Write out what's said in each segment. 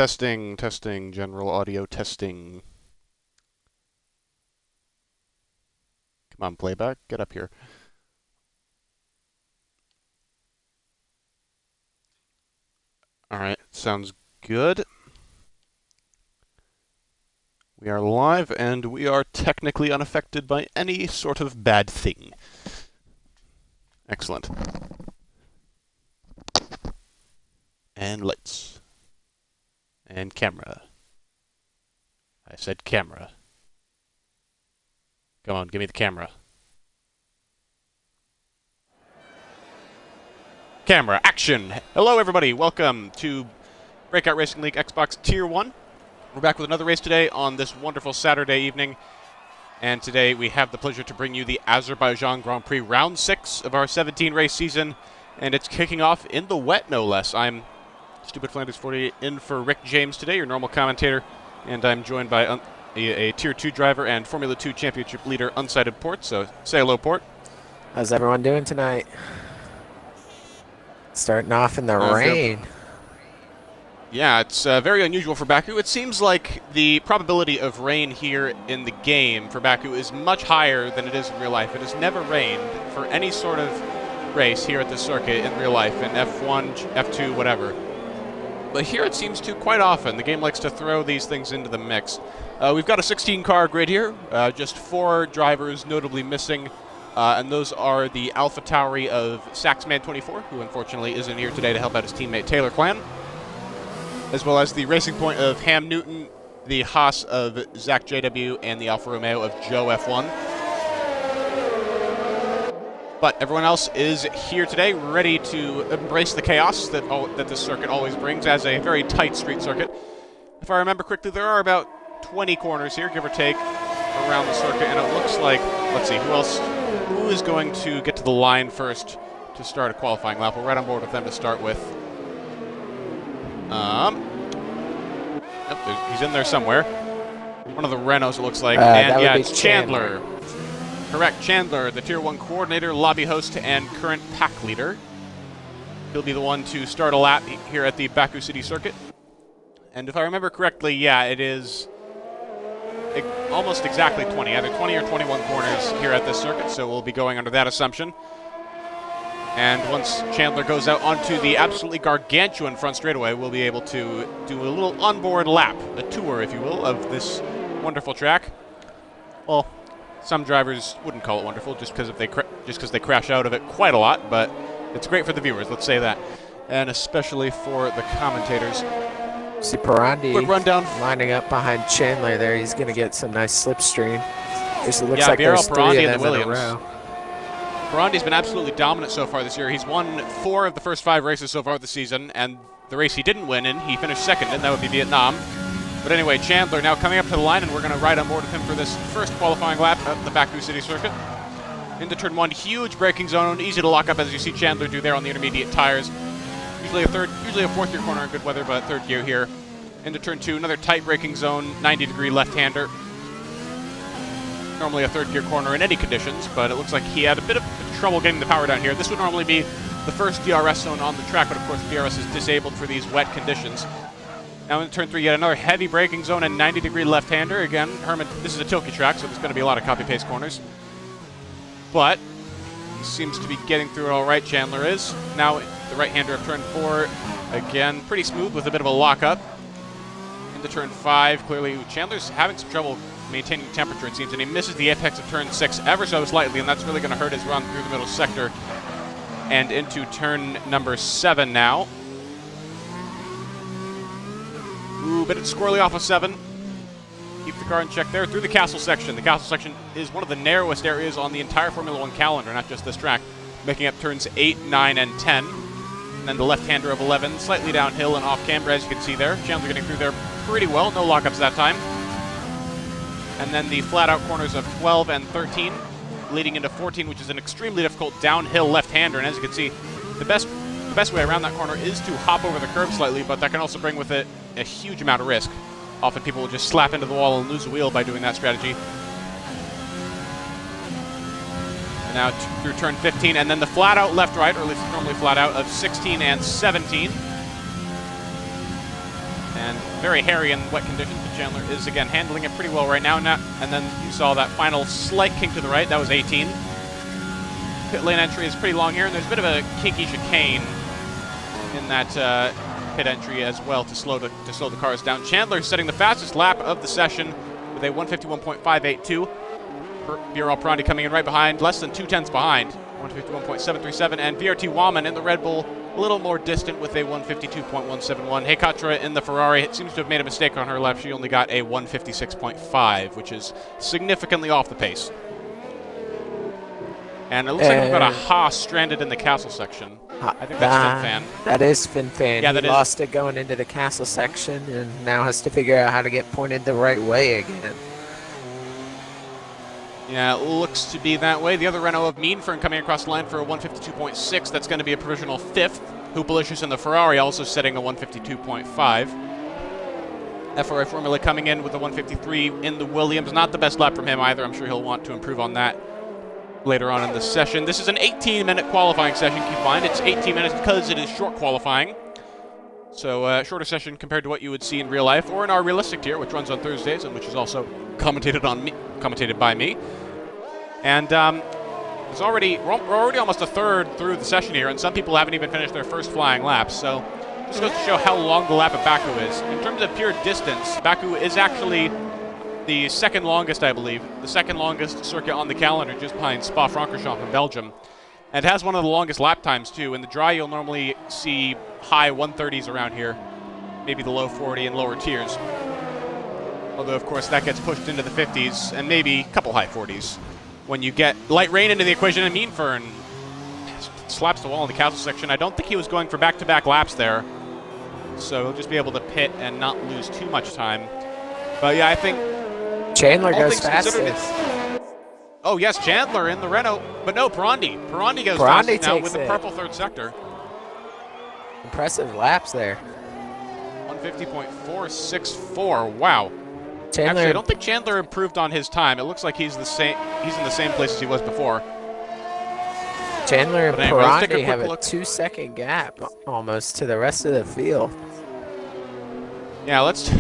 Testing, testing, general audio testing. Come on, playback, get up here. Alright, sounds good. We are live, and we are technically unaffected by any sort of bad thing. Excellent. And lights. And camera. I said camera. Come on, give me the camera. Camera, action! Hello everybody, welcome to Breakout Racing League Xbox Tier 1. We're back with another race today on this wonderful Saturday evening. And today we have the pleasure to bring you the Azerbaijan Grand Prix Round 6 of our 17-race season. And it's kicking off in the wet, no less. I'm Stupid Flanders 48 in for Rick James today, your normal commentator. And I'm joined by a Tier 2 driver and Formula 2 Championship leader, Unsighted Port. So say hello, Port. How's everyone doing tonight? Starting off in the rain. Yeah, it's very unusual for Baku. It seems like the probability of rain here in the game for Baku is much higher than it is in real life. It has never rained for any sort of race here at this circuit in real life, in F1, F2, whatever. But here it seems to quite often. The game likes to throw these things into the mix. We've got a 16-car grid here, just 4 drivers notably missing. And those are the Alpha Tauri of Saxman24, who unfortunately isn't here today to help out his teammate Taylor Clan, as well as the Racing Point of Ham Newton, the Haas of Zach JW, and the Alfa Romeo of Joe F1. But everyone else is here today, ready to embrace the chaos that this circuit always brings as a very tight street circuit. If I remember correctly, there are about 20 corners here, give or take, around the circuit, and it looks like, let's see, who is going to get to the line first to start a qualifying lap? We're right on board with them to start with. He's in there somewhere. One of the Renaults, it looks like. And yeah, it's Chandler. Correct, Chandler, the Tier 1 coordinator, lobby host, and current pack leader. He'll be the one to start a lap here at the Baku City Circuit. And if I remember correctly, yeah, it is almost exactly 20, either 20 or 21 corners here at this circuit, so we'll be going under that assumption. And once Chandler goes out onto the absolutely gargantuan front straightaway, we'll be able to do a little onboard lap, a tour, if you will, of this wonderful track. Well, some drivers wouldn't call it wonderful just because they crash out of it quite a lot, but it's great for the viewers, let's say that, and especially for the commentators. See Perondi quick rundown lining up behind Chandler there. He's going to get some nice slipstream. It looks yeah, like BRL there's Perondi 3 of and the them in a Williams. row. Perondi's been absolutely dominant so far this year. He's won 4 of the first 5 races so far this season, and the race he didn't win in, he finished second in. That would be Vietnam. But anyway, Chandler now coming up to the line, and we're going to ride on board with him for this first qualifying lap at the Baku City Circuit. Into turn 1, huge braking zone, easy to lock up as you see Chandler do there on the intermediate tires. Usually a fourth gear corner in good weather, but third gear here. Into turn 2, another tight braking zone, 90-degree left-hander. Normally a third gear corner in any conditions, but it looks like he had a bit of trouble getting the power down here. This would normally be the first DRS zone on the track, but of course DRS is disabled for these wet conditions. Now in turn 3, yet another heavy braking zone and 90-degree left-hander. Again, Herman, this is a Tilke track, so there's going to be a lot of copy-paste corners. But he seems to be getting through it all right, Chandler is. Now the right-hander of turn 4, again, pretty smooth with a bit of a lock-up. Into turn 5, clearly Chandler's having some trouble maintaining temperature, it seems, and he misses the apex of turn 6 ever so slightly, and that's really going to hurt his run through the middle sector. And into turn number 7 now. Ooh, bit squirrely off of 7. Keep the car in check there through the castle section. The castle section is one of the narrowest areas on the entire Formula 1 calendar, not just this track, making up turns 8, 9, and 10. And then the left-hander of 11, slightly downhill and off-camber, as you can see there. Chandler getting through there pretty well, no lockups that time. And then the flat-out corners of 12 and 13, leading into 14, which is an extremely difficult downhill left-hander. And as you can see, the best way around that corner is to hop over the curb slightly, but that can also bring with it a huge amount of risk. Often people will just slap into the wall and lose a wheel by doing that strategy. And now through turn 15, and then the flat-out left-right, or at least normally flat-out, of 16 and 17. And very hairy and wet conditions, but Chandler is, again, handling it pretty well right now. And then you saw that final slight kink to the right. That was 18. Pit lane entry is pretty long here, and there's a bit of a kinky chicane in that pit entry as well to slow the cars down. Chandler setting the fastest lap of the session with a 151.582. BRL Perondi coming in right behind, less than 2/10 behind, 151.737, and VRT Wallman in the Red Bull a little more distant with a 152.171. Hekatra in the Ferrari seems to have made a mistake on her lap. She only got a 156.5, which is significantly off the pace. And it looks like we've got a Haas stranded in the castle section. I think that's FinFan. That is FinFan. Yeah, he lost it going into the castle section and now has to figure out how to get pointed the right way again. Yeah, it looks to be that way. The other Renault of Meanfern coming across the line for a 152.6. That's going to be a provisional 5th. Hoopalicious in the Ferrari also setting a 152.5. FRA Formula coming in with a 153 in the Williams. Not the best lap from him either. I'm sure he'll want to improve on that later on in the session. This is an 18-minute qualifying session. Keep in mind, it's 18 minutes because it is short qualifying. So shorter session compared to what you would see in real life or in our realistic tier, which runs on Thursdays and which is also commentated by me. And we're already almost a third through the session here, and some people haven't even finished their first flying laps. So just goes to show how long the lap at Baku is. In terms of pure distance, Baku is actually the second longest, I believe, the second longest circuit on the calendar, just behind Spa-Francorchamps in Belgium. And it has one of the longest lap times, too. In the dry, you'll normally see high 130s around here, maybe the low 40 and lower tiers. Although, of course, that gets pushed into the 50s and maybe a couple high 40s when you get light rain into the equation. And Meanfern slaps the wall in the castle section. I don't think he was going for back-to-back laps there, so he'll just be able to pit and not lose too much time. But, yeah, I think Chandler goes fastest. Oh, yes, Chandler in the Renault. But no, Perondi. Perondi goes fastest now with the purple third sector. Impressive laps there. 150.464. Wow. Chandler, actually, I don't think Chandler improved on his time. It looks like he's in the same place as he was before. Chandler and Perondi have a 2-second gap almost to the rest of the field. Yeah, let's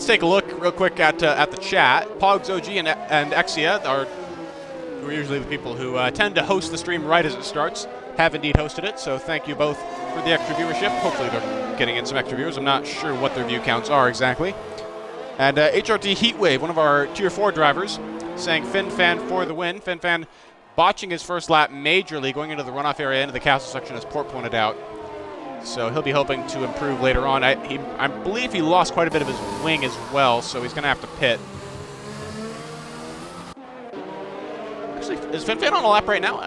take a look real quick at the chat. Pogs OG and Exia who are usually the people who tend to host the stream right as it starts, have indeed hosted it. So thank you both for the extra viewership. Hopefully they're getting in some extra viewers. I'm not sure what their view counts are exactly. And HRT Heatwave, one of our Tier 4 drivers, saying FinFan for the win. FinFan botching his first lap majorly, going into the runoff area into the castle section, as Port pointed out. So he'll be hoping to improve later on. I believe he lost quite a bit of his wing as well, so he's going to have to pit. Actually, is FinFan on a lap right now?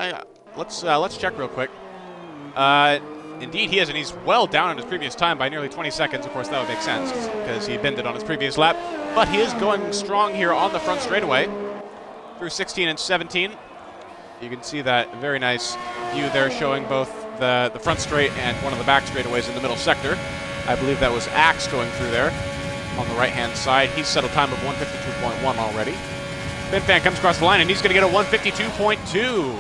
Let's check real quick. Indeed, he is, and he's well down on his previous time by nearly 20 seconds. Of course, that would make sense because he binned it on his previous lap. But he is going strong here on the front straightaway through 16 and 17. You can see that very nice view there showing both the front straight and one of the back straightaways in the middle sector. I believe that was Axe going through there on the right-hand side. He's set a time of 152.1 already. FinFan comes across the line, and he's going to get a 152.2.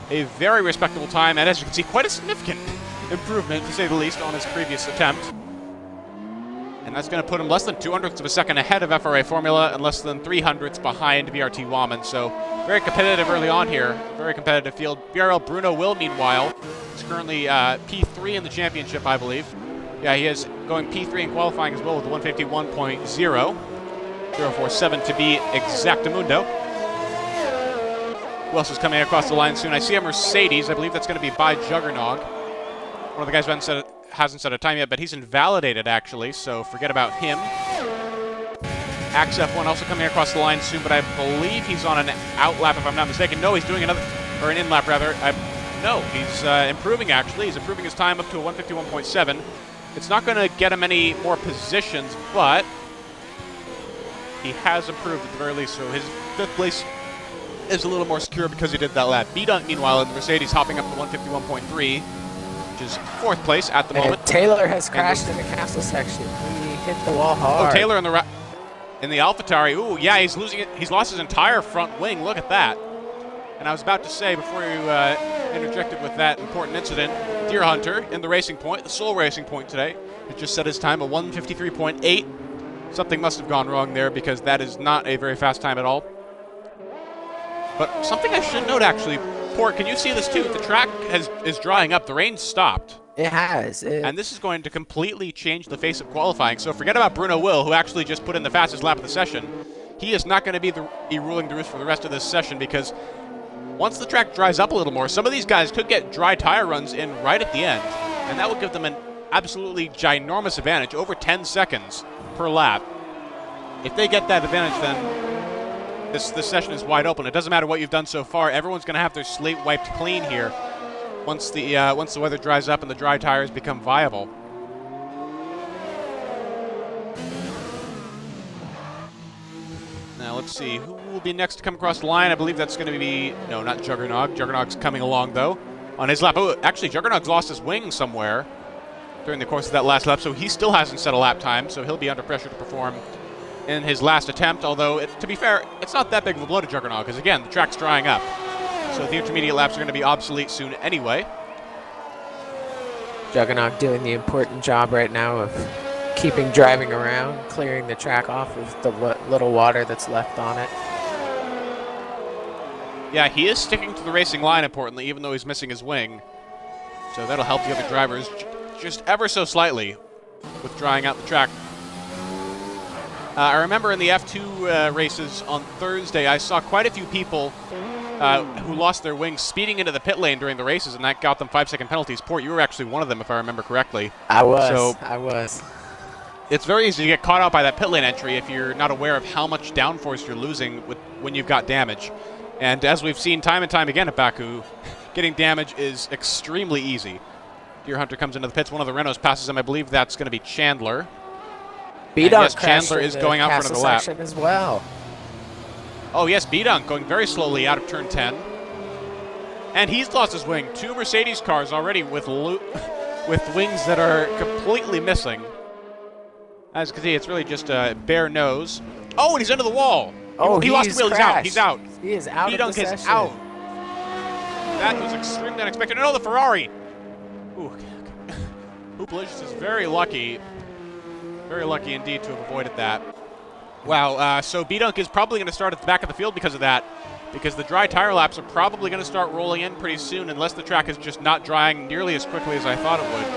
A very respectable time, and as you can see, quite a significant improvement, to say the least, on his previous attempt. And that's going to put him less than 200ths of a second ahead of FRA Formula and less than 300ths behind BRT Wallman. So very competitive early on here, very competitive field. BRL Bruno Will, meanwhile, is currently P3 in the championship, I believe. Yeah, he is going P3 in qualifying as well with the 151.0. 047 to be exactamundo. Who else is coming across the line soon? I see a Mercedes. I believe that's going to be by Juggernog. One of the guys hasn't set a time yet, but he's invalidated, actually, so forget about him. Axe F1 also coming across the line soon, but I believe he's on an out lap, if I'm not mistaken. No, he's doing an in lap, rather. No, he's improving, actually. He's improving his time up to a 151.7. It's not going to get him any more positions, but he has improved at the very least, so his 5th place is a little more secure because he did that lap. B-Dunk, meanwhile, in the Mercedes hopping up to 151.3, which is 4th place at the moment. Taylor has crashed in the castle section. He hit the wall hard. Oh, Taylor in the AlphaTauri. Ooh, yeah, he's losing it. He's lost his entire front wing. Look at that. And I was about to say, before you interjected with that important incident, Deer Hunter in the Racing Point, the sole Racing Point today, It just set his time a 1:53.8. Something must have gone wrong there because that is not a very fast time at all. But something I should note, actually, Port, can you see this too? The track is drying up. The rain stopped. It has. And this is going to completely change the face of qualifying. So forget about Bruno Will, who actually just put in the fastest lap of the session. He is not going to be ruling the roost for the rest of this session because once the track dries up a little more, some of these guys could get dry tire runs in right at the end. And that would give them an absolutely ginormous advantage, over 10 seconds per lap. If they get that advantage, then this session is wide open. It doesn't matter what you've done so far. Everyone's going to have their slate wiped clean here once the weather dries up and the dry tires become viable. Now let's see, who will be next to come across the line? I believe that's going to be, no, not Juggernog. Juggernaut's coming along, though, on his lap. Oh, actually, Juggernaut's lost his wing somewhere during the course of that last lap, so he still hasn't set a lap time, so he'll be under pressure to perform in his last attempt, although, to be fair, it's not that big of a blow to Juggernaut, because, again, the track's drying up. So the intermediate laps are going to be obsolete soon anyway. Juggernaut doing the important job right now of keeping driving around, clearing the track off of the little water that's left on it. Yeah, he is sticking to the racing line, importantly, even though he's missing his wing. So that'll help the other drivers just ever so slightly with drying out the track. I remember in the F2 races on Thursday, I saw quite a few people who lost their wings speeding into the pit lane during the races, and that got them 5-second penalties. Port, you were actually one of them, if I remember correctly. I was. It's very easy to get caught out by that pit lane entry if you're not aware of how much downforce you're losing when you've got damage. And as we've seen time and time again at Baku, getting damage is extremely easy. Deer Hunter comes into the pits. One of the Renaults passes him. I believe that's going to be Chandler. Yes, Chandler is going out front of the lap as well. Oh yes, B-Dunk going very slowly out of turn 10. And he's lost his wing. 2 Mercedes cars already with wings that are completely missing. As you can see, it's really just a bare nose. Oh, and he's into the wall. Oh, he lost the wheel. Crashed. He's out. He is out of the session. B-Dunk is out. That was extremely unexpected. No, the Ferrari. Ooh. Hooplicious is very lucky. Very lucky indeed to have avoided that. Wow, so B-Dunk is probably going to start at the back of the field because of that, because the dry tire laps are probably going to start rolling in pretty soon unless the track is just not drying nearly as quickly as I thought it would.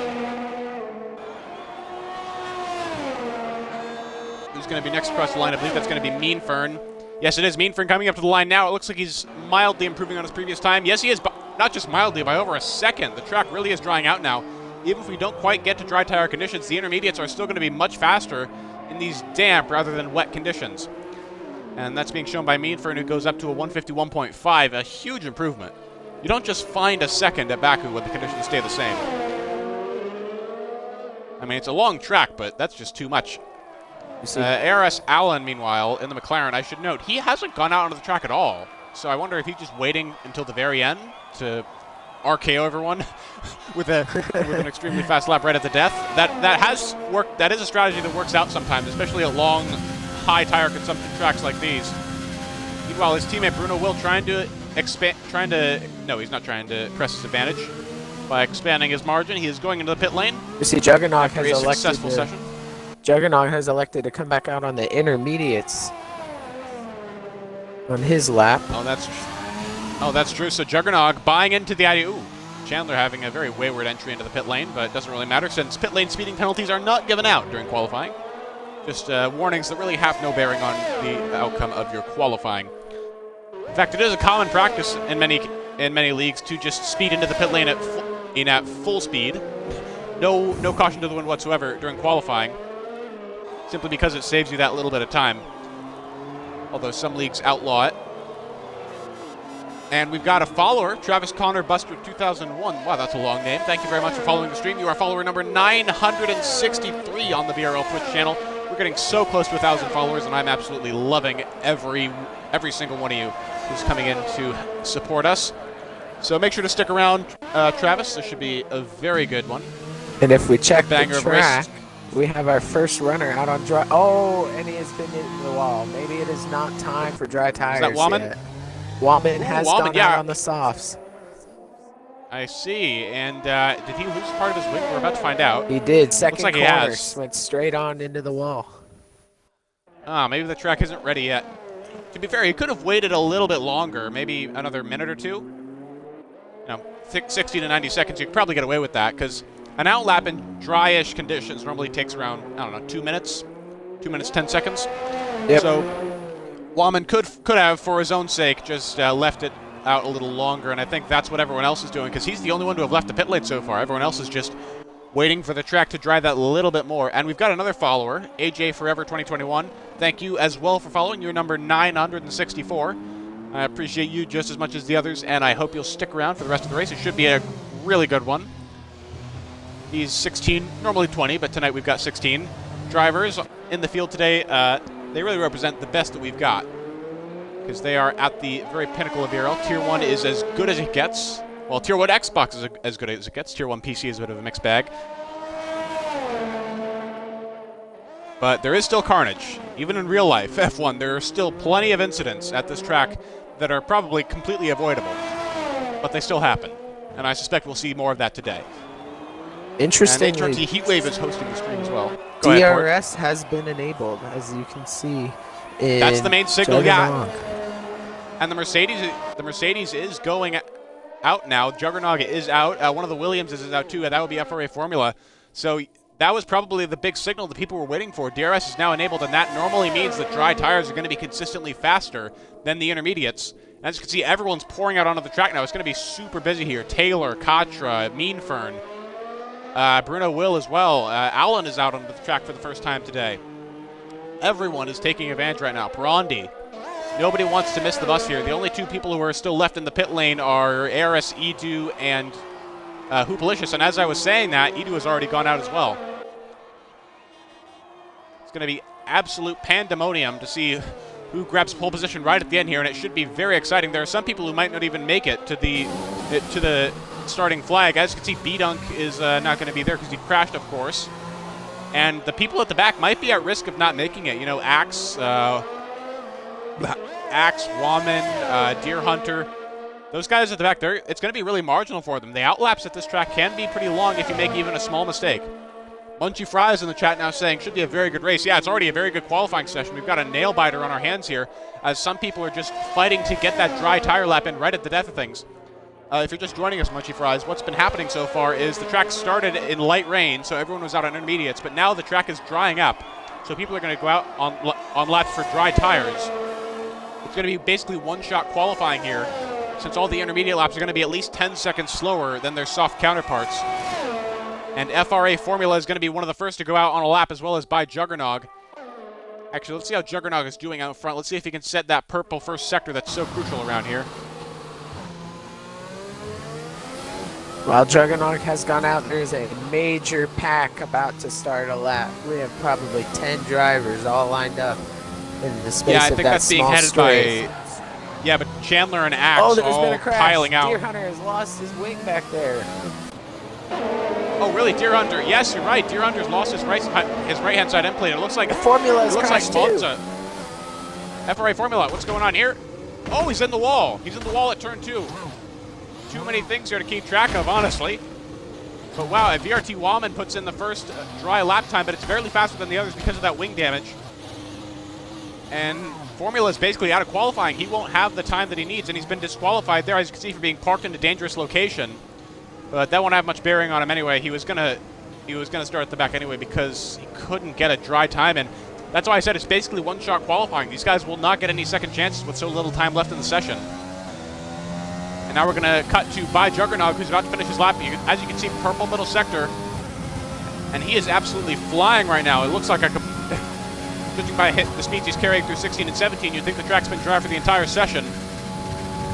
Who's going to be next across the line? I believe that's going to be Mean Fern. Yes, it is Mean Fern coming up to the line now. It looks like he's mildly improving on his previous time. Yes, he is, but not just mildly, by over a second. The track really is drying out now. Even if we don't quite get to dry tire conditions, the intermediates are still going to be much faster in these damp rather than wet conditions. And that's being shown by Mean Fern, who goes up to a 151.5, a huge improvement. You don't just find a second at Baku when the conditions stay the same. I mean, it's a long track, but that's just too much. ARS Allen, meanwhile, in the McLaren, I should note, he hasn't gone out onto the track at all. So I wonder if he's just waiting until the very end to RKO everyone with an extremely fast lap right at the death. That has worked. That is a strategy that works out sometimes, especially at long, high tire consumption tracks like these. Meanwhile, his teammate Bruno Will no, he's not trying to press his advantage by expanding his margin. He is going into the pit lane. You see, Juggernaut has a successful session. Juggernaut has elected to come back out on the intermediates on his lap. Oh, that's true. So Juggernaut buying into the idea. Ooh, Chandler having a very wayward entry into the pit lane, but it doesn't really matter since pit lane speeding penalties are not given out during qualifying. Just warnings that really have no bearing on the outcome of your qualifying. In fact, it is a common practice in many leagues to just speed into the pit lane at full speed. No caution to the wind whatsoever during qualifying, simply because it saves you that little bit of time. Although some leagues outlaw it. And we've got a follower, Travis Connor Buster 2001. Wow, that's a long name. Thank you very much for following the stream. You are follower number 963 on the BRL Twitch channel. We're getting so close to 1,000 followers, and I'm absolutely loving every single one of you who's coming in to support us. So make sure to stick around, Travis. This should be a very good one. And if we check the track, we have our first runner out on dry. Oh, and he has been hitting the wall. Maybe it is not time for dry tires. Is that Wallman? Yet. Wallman has gone out on the softs. I see. And did he lose part of his wing? We're about to find out. He did. Second like corner went straight on into the wall. Maybe the track isn't ready yet. To be fair, he could have waited a little bit longer, maybe another minute or two. 60 to 90 seconds, you could probably get away with that, because an outlap in dryish conditions normally takes around, 2 minutes. 2 minutes, 10 seconds. Yep. So Wallman could have, for his own sake, just left it out a little longer, and I think that's what everyone else is doing, because he's the only one to have left the pit lane so far. Everyone else is just waiting for the track to dry that little bit more. And we've got another follower, AJ Forever 2021. Thank you as well for following. You're number 964. I appreciate you just as much as the others, and I hope you'll stick around for the rest of the race. It should be a really good one. He's 16, normally 20, but tonight we've got 16 drivers in the field today. They really represent the best that we've got, because they are at the very pinnacle of BRL. Tier 1 is as good as it gets. Well, Tier 1 Xbox is as good as it gets. Tier 1 PC is a bit of a mixed bag. But there is still carnage. Even in real life, F1, there are still plenty of incidents at this track that are probably completely avoidable. But they still happen. And I suspect we'll see more of that today. Interestingly, and Heatwave is hosting the stream as well. DRS has been enabled, as you can see. That's the main signal, Juggernog. And the Mercedes is going out now. Juggernog is out. One of the Williamses is out too, and that would be FRA Formula. So that was probably the big signal that people were waiting for. DRS is now enabled, and that normally means that dry tires are going to be consistently faster than the intermediates. And as you can see, everyone's pouring out onto the track now. It's going to be super busy here. Taylor, Katra, Meanfern, Bruno Will as well. Alan is out onto the track for the first time today. Everyone is taking advantage right now. Perondi. Nobody wants to miss the bus here. The only two people who are still left in the pit lane are Eris, Edu, and Hoopalicious. And as I was saying that, Edu has already gone out as well. It's going to be absolute pandemonium to see who grabs pole position right at the end here, and it should be very exciting. There are some people who might not even make it to the starting flag. As you can see, B-Dunk is not going to be there because he crashed, of course. And the people at the back might be at risk of not making it. Axe, Wahman, Deer Hunter. Those guys at the back, it's going to be really marginal for them. The outlaps at this track can be pretty long if you make even a small mistake. Munchy Fries in the chat now saying, should be a very good race. Yeah, it's already a very good qualifying session. We've got a nail-biter on our hands here, as some people are just fighting to get that dry tire lap in right at the death of things. If you're just joining us, Munchy Fries, what's been happening so far is the track started in light rain, so everyone was out on intermediates, but now the track is drying up. So people are going to go out on laps for dry tires. It's going to be basically one-shot qualifying here, since all the intermediate laps are going to be at least 10 seconds slower than their soft counterparts. And FRA Formula is going to be one of the first to go out on a lap, as well as by Juggernog. Actually, let's see how Juggernog is doing out front. Let's see if he can set that purple first sector that's so crucial around here. While Juggernog has gone out, there's a major pack about to start a lap. We have probably 10 drivers all lined up in the space of that small Yeah, I think that's being headed by... Yeah, but Chandler and Axe all been a crash. Piling out. Deer Hunter has lost his wing back there. Oh, really? Deer Hunter. Yes, you're right. Deer Hunter's lost his right-hand side end plate. It looks like... The Formula's crashed too. FRA Formula, what's going on here? Oh, he's in the wall. He's in the wall at turn 2. Too many things here to keep track of, honestly. But wow, VRT Wallman puts in the first dry lap time, but it's barely faster than the others because of that wing damage. And Formula is basically out of qualifying. He won't have the time that he needs, and he's been disqualified there, as you can see, for being parked in a dangerous location. But that won't have much bearing on him anyway. He was gonna start at the back anyway because he couldn't get a dry time in. That's why I said it's basically one-shot qualifying. These guys will not get any second chances with so little time left in the session. And now we're going to cut to by Juggernog, who's about to finish his lap. As you can see, purple middle sector. And he is absolutely flying right now. It looks like judging by the speeds he's carrying through 16 and 17, you'd think the track's been dry for the entire session.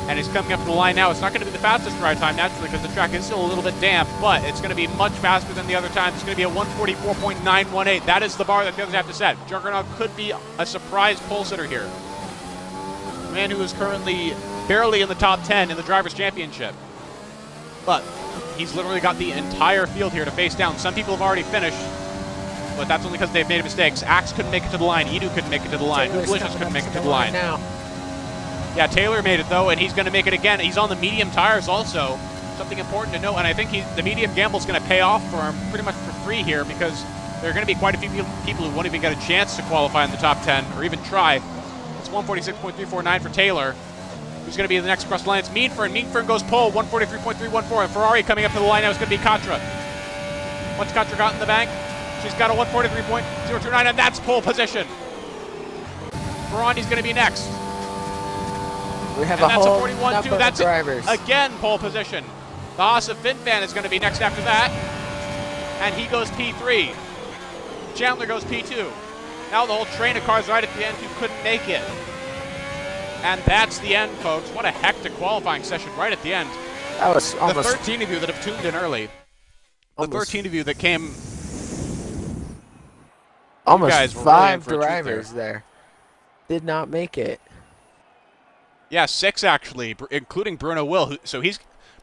And he's coming up to the line now. It's not going to be the fastest dry time, naturally, because the track is still a little bit damp, but it's going to be much faster than the other times. It's going to be a 1:44.918. That is the bar that the others have to set. Juggernog could be a surprise pole sitter here. The man who is currently barely in the top 10 in the Drivers' Championship. But he's literally got the entire field here to face down. Some people have already finished, but that's only because they've made mistakes. Axe couldn't make it to the line. Edu couldn't make it to the line. Delicious couldn't make it to the line. Yeah, Taylor made it, though, and he's going to make it again. He's on the medium tires also. something important to note, and I think the medium gamble is going to pay off for him pretty much for free here, because there are going to be quite a few people who won't even get a chance to qualify in the top 10 or even try. It's 146.349 for Taylor, who's going to be the next across the line. It's Meanfern. Meanfern goes pole, 143.314, and Ferrari coming up to the line now is going to be Katra. What's Katra got in the bank? She's got a 143.029, and that's pole position. Perondi's going to be next. We have and a that's whole a 41-2. That's drivers. Again, pole position. The Haas of FinFan is going to be next after that. And he goes P3. Chandler goes P2. Now the whole train of cars right at the end who couldn't make it. And that's the end, folks. What a hectic qualifying session right at the end. That was almost... The 13 of you that have tuned in early. The 13 of you that came... Almost 5 drivers there. Did not make it. Yeah, 6 actually, including Bruno Will.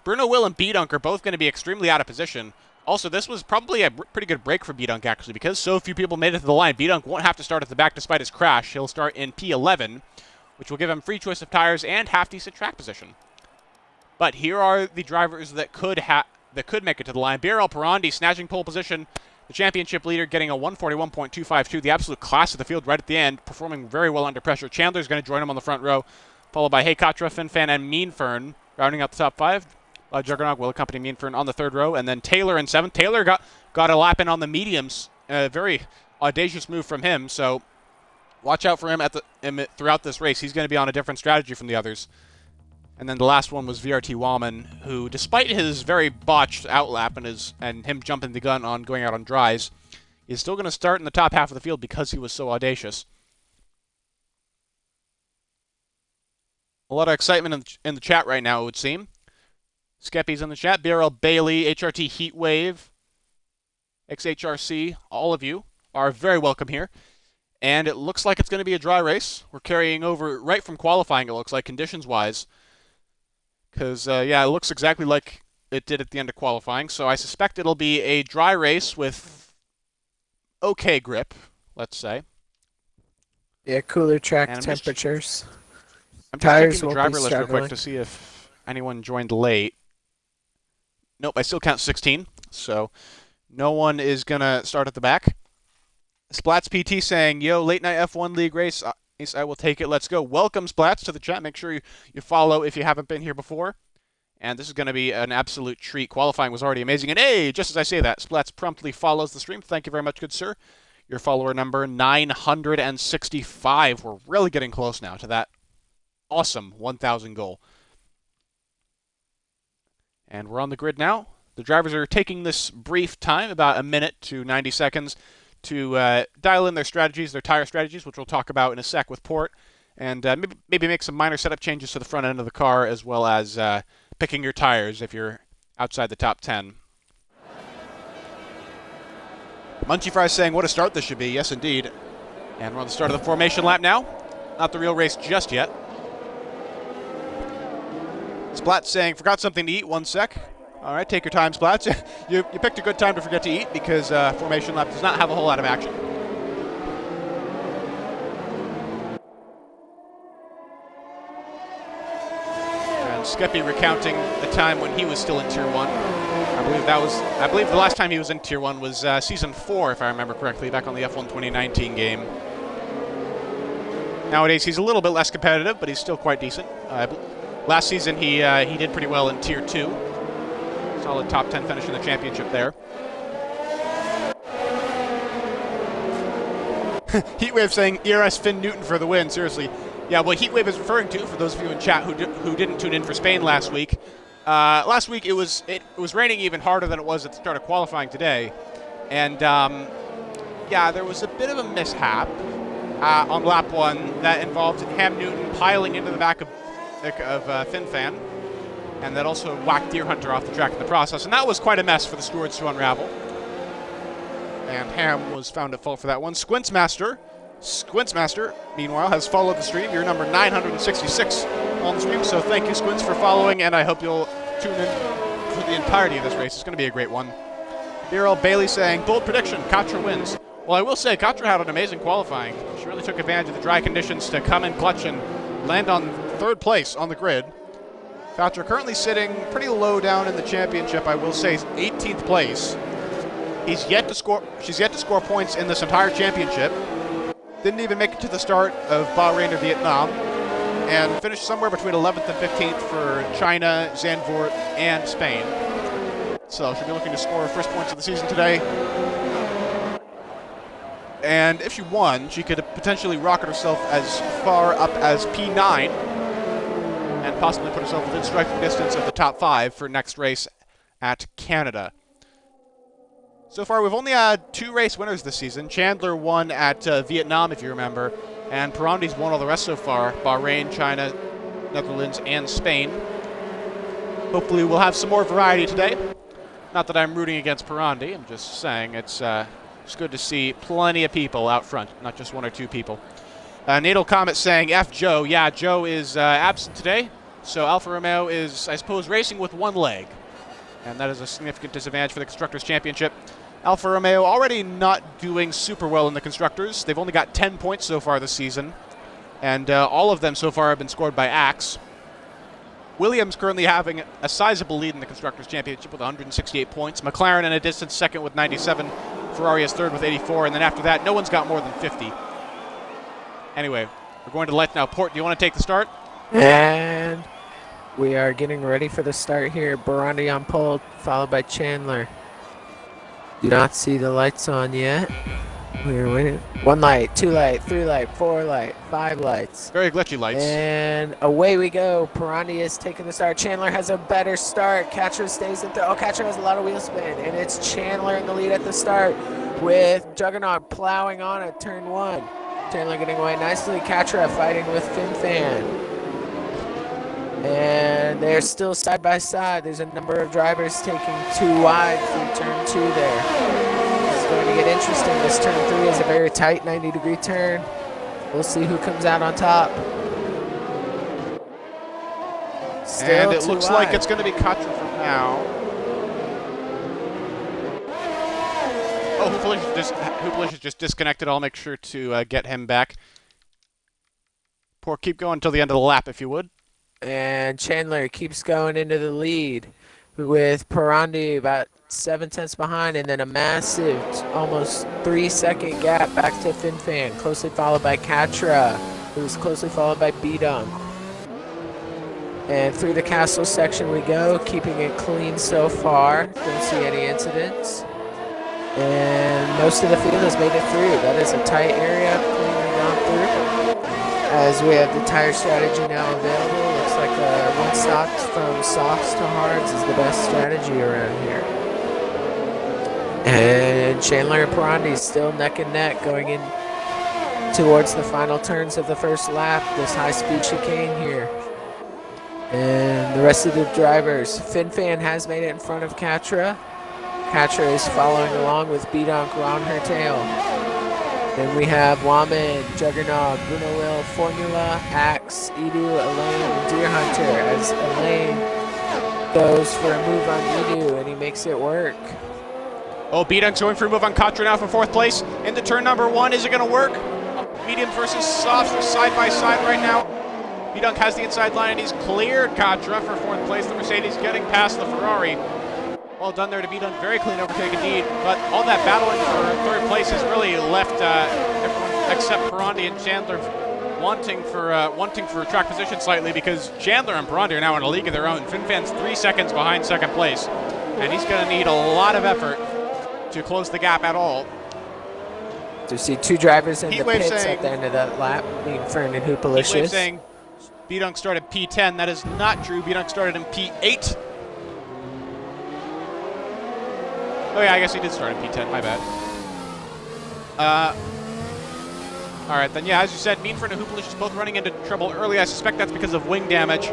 Bruno Will and B-Dunk are both going to be extremely out of position. Also, this was probably a pretty good break for B-Dunk, actually, because so few people made it to the line. B-Dunk won't have to start at the back despite his crash. He'll start in P11, which will give him free choice of tires and half-decent track position. But here are the drivers that could make it to the line. BRL Perondi snatching pole position. The championship leader getting a 141.252, the absolute class of the field right at the end, performing very well under pressure. Chandler's going to join him on the front row, followed by Hey Katra, FinFan, and Meanfern, rounding out the top 5. Juggernaut will accompany Meanfern on the 3rd row, and then Taylor in 7th. Taylor got a lap in on the mediums, a very audacious move from him, so watch out for him throughout this race. He's going to be on a different strategy from the others. And then the last one was VRT Wallman, who, despite his very botched outlap and him jumping the gun on going out on dries, is still going to start in the top half of the field because he was so audacious. A lot of excitement in the chat right now, it would seem. Skeppy's in the chat. BRL Bailey, HRT Heatwave, XHRC, all of you are very welcome here. And it looks like it's going to be a dry race. We're carrying over right from qualifying, it looks like, conditions-wise. Because, yeah, it looks exactly like it did at the end of qualifying. So I suspect it'll be a dry race with okay grip, let's say. Yeah, cooler track temperatures. I'm just checking the driver list real quick to see if anyone joined late. Nope, I still count 16, so no one is going to start at the back. Splats PT saying, yo, late night F1 league race. I will take it. Let's go. Welcome, Splats, to the chat. Make sure you follow if you haven't been here before. And this is going to be an absolute treat. Qualifying was already amazing. And hey, just as I say that, Splats promptly follows the stream. Thank you very much, good sir. Your follower number 965. We're really getting close now to that awesome 1,000 goal. And we're on the grid now. The drivers are taking this brief time, about a minute to 90 seconds, to dial in their strategies, their tire strategies, which we'll talk about in a sec with Port, and maybe make some minor setup changes to the front end of the car, as well as picking your tires if you're outside the top 10. Munchie Fry saying, what a start this should be. Yes, indeed. And we're on the start of the formation lap now. Not the real race just yet. Splat saying, forgot something to eat, 1 sec. All right, take your time, Splats. you picked a good time to forget to eat because formation lap does not have a whole lot of action. And Skeppy recounting the time when he was still in Tier 1. I believe the last time he was in Tier 1 was Season 4, if I remember correctly, back on the F1 2019 game. Nowadays, he's a little bit less competitive, but he's still quite decent. Last season, he did pretty well in Tier 2. Solid top 10 finish in the championship there. Heatwave saying, ERS Finn Newton for the win. Seriously. Yeah, what Heatwave is referring to, for those of you in chat who didn't tune in for Spain last week, it was raining even harder than it was at the start of qualifying today. And, yeah, there was a bit of a mishap on lap 1 that involved Ham Newton piling into the back of FinFan. And that also whacked Deer Hunter off the track in the process. And that was quite a mess for the stewards to unravel. And Ham was found at fault for that one. Squintsmaster, meanwhile, has followed the stream. You're number 966 on the stream. So thank you, Squints, for following. And I hope you'll tune in for the entirety of this race. It's going to be a great one. BRL Bailey saying, bold prediction, Katra wins. Well, I will say, Katra had an amazing qualifying. She really took advantage of the dry conditions to come in clutch and land on 3rd place on the grid. Katra currently sitting pretty low down in the championship. I will say, 18th place. She's yet to score points in this entire championship. Didn't even make it to the start of Bahrain or Vietnam, and finished somewhere between 11th and 15th for China, Zandvoort, and Spain. So she'll be looking to score her first points of the season today. And if she won, she could potentially rocket herself as far up as P9 and possibly put herself within striking distance of the top 5 for next race at Canada. So far, we've only had 2 race winners this season. Chandler won at Vietnam, if you remember, and Perondi's won all the rest so far: Bahrain, China, Netherlands, and Spain. Hopefully we'll have some more variety today. Not that I'm rooting against Perondi, I'm just saying it's good to see plenty of people out front, not just 1 or 2 people. Natal Comet saying, F Joe. Yeah, Joe is absent today, so Alfa Romeo is, I suppose, racing with 1 leg. And that is a significant disadvantage for the Constructors' Championship. Alfa Romeo already not doing super well in the Constructors. They've only got 10 points so far this season, and all of them so far have been scored by Axe. Williams currently having a sizable lead in the Constructors' Championship with 168 points. McLaren in a distant second with 97. Ferrari is third with 84, and then after that, no one's got more than 50. Anyway, we're going to let now. Port, do you want to take the start? And we are getting ready for the start here. Perondi on pole, followed by Chandler. Do not see the lights on yet. We're waiting. 1 light, 2 light, 3 light, 4 light, 5 lights. Very glitchy lights. And away we go. Perondi is taking the start. Chandler has a better start. Katra stays in third. Oh, Katra has a lot of wheel spin. And it's Chandler in the lead at the start with Juggernaut plowing on at turn 1. Chandler getting away nicely. Katra fighting with FinFan. And they're still side by side. There's a number of drivers taking 2 wide through turn 2 there. It's going to get interesting. This turn 3 is a very tight 90-degree turn. We'll see who comes out on top. Still and it looks like it's going to be Katra from now. Oh, Hupelish is just disconnected. I'll make sure to get him back. Keep going until the end of the lap, if you would. And Chandler keeps going into the lead with Perondi about 7 tenths behind, and then a massive, almost 3-second gap back to FinFan, closely followed by Katra, who's closely followed by B-Dunk. And through the castle section we go, keeping it clean so far. Don't see any incidents. And most of the field has made it through. That is a tight area, cleanly gone through. As we have the tire strategy now available, looks like one stop from softs to hards is the best strategy around here. And Chandler and Perondi still neck and neck going in towards the final turns of the first lap, this high-speed chicane here. And the rest of the drivers, FinFan has made it in front of Katra. Katra is following along with B-Donk on her tail. Then we have Waman, Juggernaut, Bruno Will, Formula, Axe, Edu, Elaine, and Deer Hunter as Elaine goes for a move on Edu, and he makes it work. Oh, B-Dunk's going for a move on Katra now for 4th place. Into turn number 1, is it going to work? Mediums versus softs are side by side right now. B-Dunk has the inside line, and he's cleared Katra for 4th place. The Mercedes getting past the Ferrari. Well done there to B-Dunk, very clean overtake indeed. But all that battling for 3rd place has really left everyone except Perondi and Chandler wanting for track position slightly, because Chandler and Perondi are now in a league of their own. FinFan's 3 seconds behind 2nd place, and he's going to need a lot of effort to close the gap at all. To see 2 drivers in the pits at the end of that lap, being Fern and Hupelicious. Heatwave saying B-Dunk started P10. That is not true. B-Dunk started in P8. Oh yeah, I guess he did start in P10, my bad. Alright then, yeah, as you said, Meanford and Hupelicious both running into trouble early. I suspect that's because of wing damage.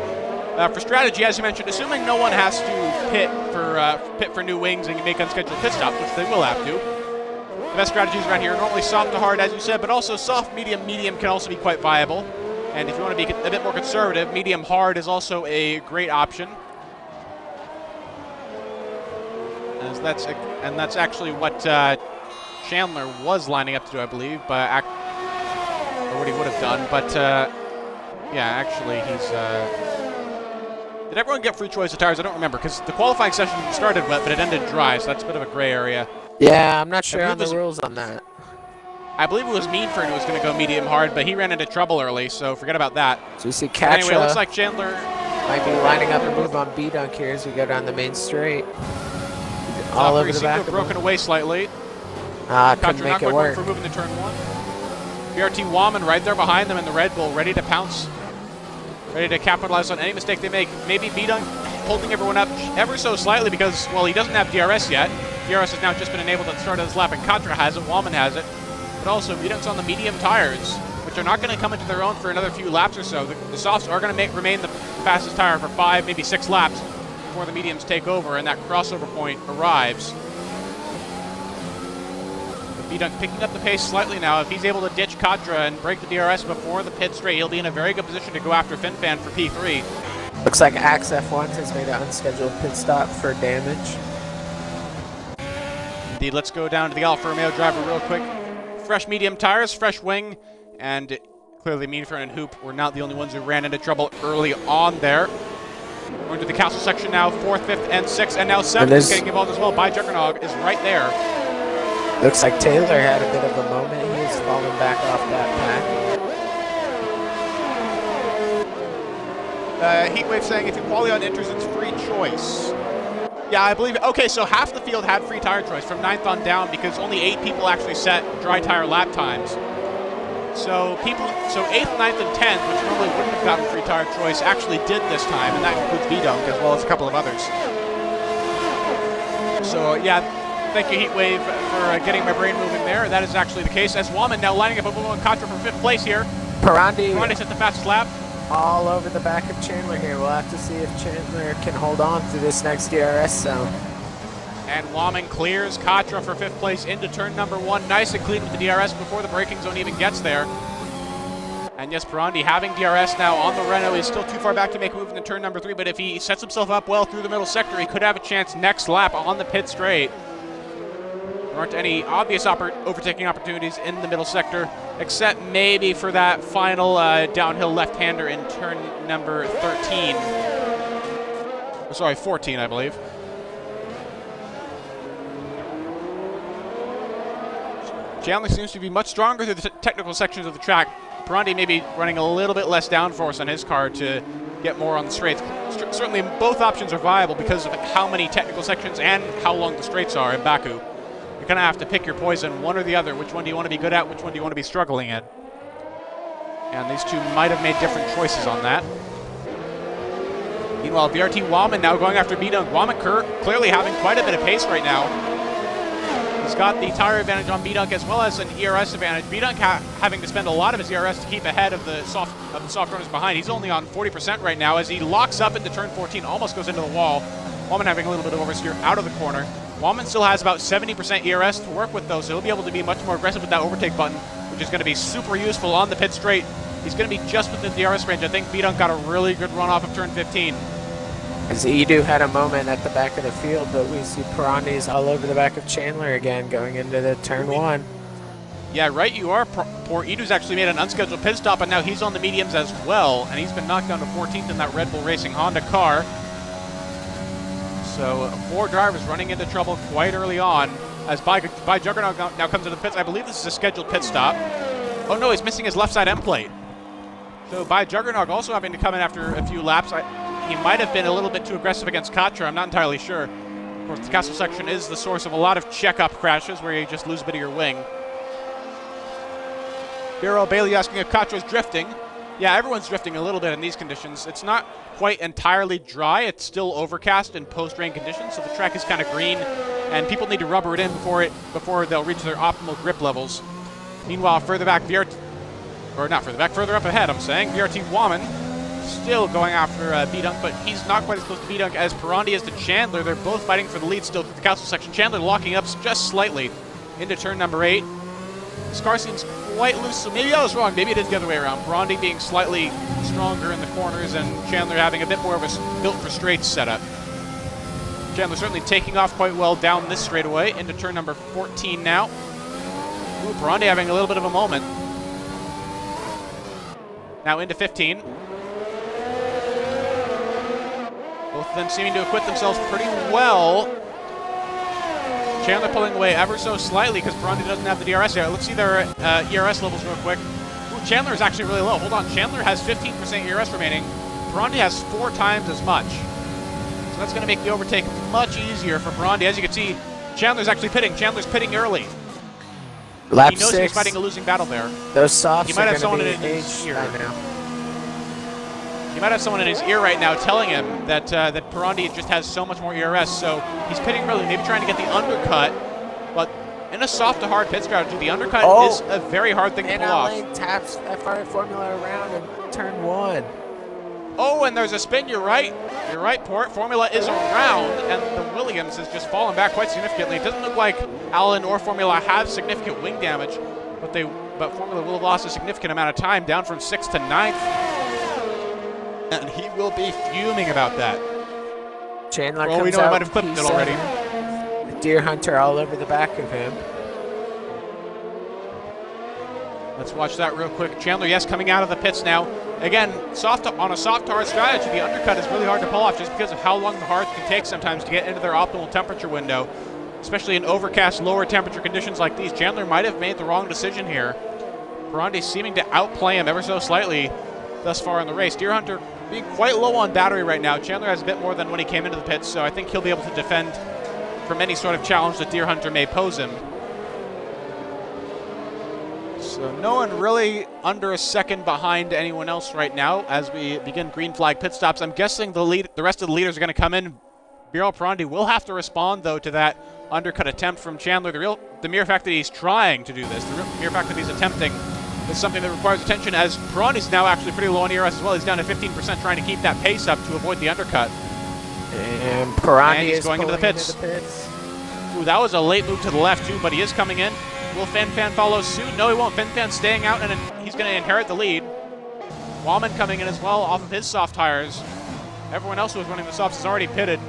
For strategy, as you mentioned, assuming no one has to pit for new wings and make unscheduled pit stops, which they will have to. The best strategies around here are normally soft to hard, as you said, but also soft, medium can also be quite viable. And if you want to be a bit more conservative, medium hard is also a great option. And that's actually what Chandler was lining up to do, I believe, or what he would have done. But yeah, actually, he's did Did everyone get free choice of tires? I don't remember, because the qualifying session started wet, but it ended dry, so that's a bit of a gray area. Yeah, I'm not sure on the rules on that. I believe it was Meadford who was going to go medium hard, but he ran into trouble early, so forget about that. So you see Katra anyway, it looks like Chandler might be lining up a move on B-Dunk here as we go down the main straight. All over the back. Broken away slightly. Couldn't make it work. For moving to turn 1. BRT Wallman right there behind them in the Red Bull, ready to pounce, ready to capitalize on any mistake they make. Maybe B-Dunk holding everyone up ever so slightly because, well, he doesn't have DRS yet. DRS has now just been enabled at the start of this lap, and Katra has it, Wallman has it. But also, B-Dunk's on the medium tires, which are not going to come into their own for another few laps or so. The softs are going to remain the fastest tire for 5, maybe 6 laps before the mediums take over and that crossover point arrives. B-Dunk picking up the pace slightly now. If he's able to ditch Katra and break the DRS before the pit straight, he'll be in a very good position to go after FinFan for P3. Looks like Axe F1 has made an unscheduled pit stop for damage. Indeed, let's go down to the Alfa Romeo driver real quick. Fresh medium tires, fresh wing, and clearly Meanfern and Hoop were not the only ones who ran into trouble early on there. Going to the castle section now, 4th, 5th, and 6th, and now 7th is getting involved as well. By Juggernog is right there. Looks like Taylor had a bit of a moment. He's fallen back off that pack. Heatwave saying if Equalion enters, it's free choice. Yeah, I believe. Okay, so half the field had free tire choice from 9th on down because only 8 people actually set dry tire lap times. So 8th, 9th, and 10th, which normally wouldn't have gotten free tire choice, actually did this time, and that includes B-Dunk as well as a couple of others. So yeah, thank you Heatwave for getting my brain moving there. That is actually the case. As Wallman now lining up a Momo and Katra for 5th place here. Perondi's at the fastest lap. All over the back of Chandler here. We'll have to see if Chandler can hold on to this next DRS zone. And Wallman clears Katra for 5th place into turn number 1. Nice and clean with the DRS before the braking zone even gets there. And yes, Perondi having DRS now on the Renault is still too far back to make a move into turn number 3, but if he sets himself up well through the middle sector, he could have a chance next lap on the pit straight. There aren't any obvious overtaking opportunities in the middle sector, except maybe for that final downhill left-hander in turn number 13. Sorry, 14, I believe. Chandler seems to be much stronger through the technical sections of the track. Perondi may be running a little bit less downforce on his car to get more on the straights. Certainly both options are viable because of how many technical sections and how long the straights are in Baku. You're going to have to pick your poison, one or the other. Which one do you want to be good at? Which one do you want to be struggling in? And these two might have made different choices on that. Meanwhile, BRT Wallman now going after B-Dunk. Wallman clearly having quite a bit of pace right now. He's got the tire advantage on B-Dunk as well as an ERS advantage. B-Dunk having to spend a lot of his ERS to keep ahead of the soft runners behind. He's only on 40% right now as he locks up into turn 14, almost goes into the wall. Wallman having a little bit of oversteer out of the corner. Wallman still has about 70% ERS to work with though, so he'll be able to be much more aggressive with that overtake button, which is going to be super useful on the pit straight. He's going to be just within the DRS range. I think B-Dunk got a really good run off of turn 15. As Edu had a moment at the back of the field, but we see Perondi's all over the back of Chandler again going into the turn 1. Yeah, right you are. Poor Edu's actually made an unscheduled pit stop, and now he's on the mediums as well, and he's been knocked down to 14th in that Red Bull Racing Honda car. So 4 drivers running into trouble quite early on as By Juggernaut now comes into the pits. I believe this is a scheduled pit stop. Oh no, he's missing his left side end plate. So By Juggernaut also having to come in after a few laps. He might have been a little bit too aggressive against Katra. I'm not entirely sure. Of course, the castle section is the source of a lot of check-up crashes where you just lose a bit of your wing. BRL Bailey asking if Katra's drifting. Yeah, everyone's drifting a little bit in these conditions. It's not quite entirely dry. It's still overcast in post-rain conditions, so the track is kind of green, and people need to rubber it in before they'll reach their optimal grip levels. Meanwhile, further up ahead, I'm saying, BRT Wallman still going after B-Dunk, but he's not quite as close to B-Dunk as Perondi is to Chandler. They're both fighting for the lead still through the castle section. Chandler locking up just slightly into turn number 8. This car seems quite loose, so maybe I was wrong. Maybe it is the other way around. Perondi being slightly stronger in the corners and Chandler having a bit more of a built-for-straights setup. Chandler certainly taking off quite well down this straightaway into turn number 14 now. Ooh, Perondi having a little bit of a moment. Now into 15. of them seeming to acquit themselves pretty well. Chandler pulling away ever so slightly because Perondi doesn't have the DRS yet. Let's see their ERS levels real quick. Ooh, Chandler is actually really low. Hold on, Chandler has 15% ERS remaining. Perondi has 4 times as much. So that's going to make the overtake much easier for Perondi. As you can see, Chandler's actually pitting. Chandler's pitting early. Lap he knows 6. He's fighting a losing battle there. Those softs he might have someone be in his ear by now. He might have someone in his ear right now telling him that that Perondi just has so much more ERS, so he's pitting early, maybe trying to get the undercut. But in a soft to hard pit strategy, the undercut is a very hard thing to pull off. And taps FR Formula around in turn 1. Oh, and there's a spin. You're right. You're right, Port. Formula is around, and the Williams has just fallen back quite significantly. It doesn't look like Alan or Formula have significant wing damage, but Formula will have lost a significant amount of time, down from 6th to 9th. And he will be fuming about that. Chandler well, we comes know out he might have clipped it already. The Deer Hunter all over the back of him. Let's watch that real quick. Chandler, yes, coming out of the pits now. Again, on a soft hard strategy, the undercut is really hard to pull off just because of how long the hards can take sometimes to get into their optimal temperature window, especially in overcast, lower temperature conditions like these. Chandler might have made the wrong decision here. Perondi seeming to outplay him ever so slightly thus far in the race. Deer Hunter being quite low on battery right now. Chandler has a bit more than when he came into the pits, so I think he'll be able to defend from any sort of challenge that Deer Hunter may pose him. So no one really under a second behind anyone else right now as we begin green flag pit stops. I'm guessing the rest of the leaders are going to come in. BRL Perondi will have to respond, though, to that undercut attempt from Chandler. The mere fact that he's trying to do this, the mere fact that he's attempting, is something that requires attention, as Perondi's now actually pretty low on ERS as well. He's down to 15%, trying to keep that pace up to avoid the undercut. And Perondi is going into the pits. Ooh, that was a late move to the left, too, but he is coming in. Will Fin follow suit? No, he won't. Fin staying out, and he's going to inherit the lead. Wallman coming in as well off of his soft tires. Everyone else who was running the softs is already pitted,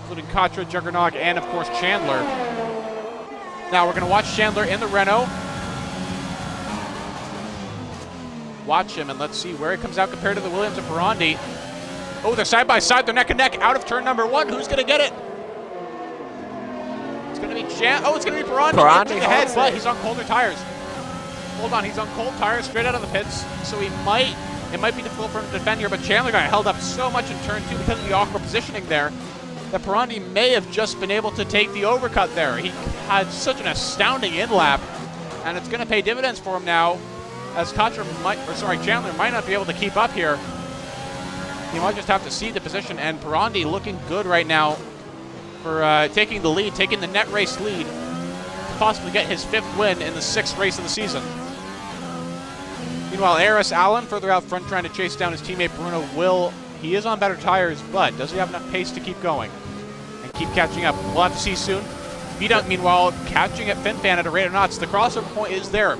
including Katra, Juggernog, and, of course, Chandler. Now we're going to watch Chandler in the Renault. Watch him, and let's see where he comes out compared to the Williams and Perondi. Oh, they're side by side. They're neck and neck out of turn number 1. Who's going to get it? It's going to be it's going to be Perondi. Perondi ahead, but he's on colder tires. Hold on, he's on cold tires straight out of the pits, so it might be difficult for him to defend here, but Chandler got held up so much in turn 2 because of the awkward positioning there that Perondi may have just been able to take the overcut there. He had such an astounding in-lap, and it's going to pay dividends for him now, as Chandler might not be able to keep up here. He might just have to cede the position, and Perondi looking good right now for taking the lead, taking the net race lead to possibly get his 5th win in the 6th race of the season. Meanwhile, ARS Allen further out front trying to chase down his teammate Bruno Will. He is on better tires, but does he have enough pace to keep going and keep catching up? We'll have to see soon. V-Dunk, meanwhile, catching at FinFan at a rate of knots. The crossover point is there.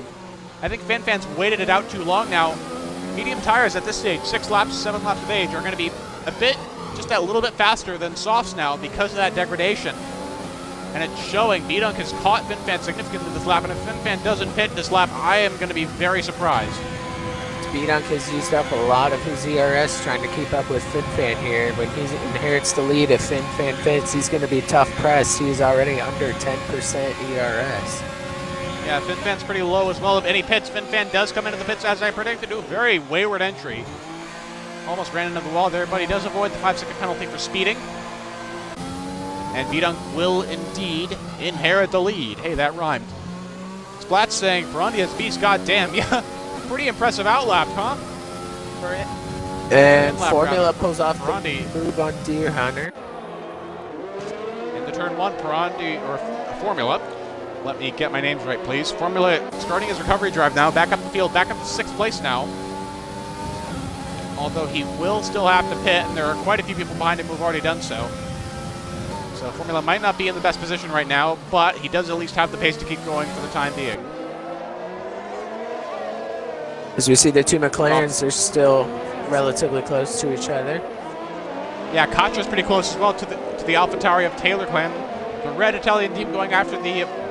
I think FinFan's waited it out too long now. Medium tires at this stage, 6 laps, 7 laps of age, are going to be a bit, just that little bit faster than softs now because of that degradation. And it's showing. V-Dunk has caught FinFan significantly this lap, and if FinFan doesn't pit this lap, I am going to be very surprised. V-Dunk has used up a lot of his ERS trying to keep up with FinFan here. When he inherits the lead, if FinFan fits, he's going to be tough pressed. He's already under 10% ERS. Yeah, FinFan's pretty low as well. If any pits, FinFan does come into the pits as I predicted. Do a very wayward entry. Almost ran into the wall there, but he does avoid the 5-second penalty for speeding. And V-Dunk will indeed inherit the lead. Hey, that rhymed. Splat saying, Perondi has beast, goddamn. Yeah, pretty impressive outlap, huh? And Formula pulls off Perondi. The move on Deer Hunter. Into turn 1, Perondi, or Formula. Let me get my names right, please. Formula starting his recovery drive now, back up the field, back up to 6th place now. Although he will still have to pit, and there are quite a few people behind him who have already done so. So Formula might not be in the best position right now, but he does at least have the pace to keep going for the time being. As we see the two McLarens, they're still relatively close to each other. Yeah, Katra's pretty close as well to the AlphaTauri of Taylor clan. The red Italian team going after the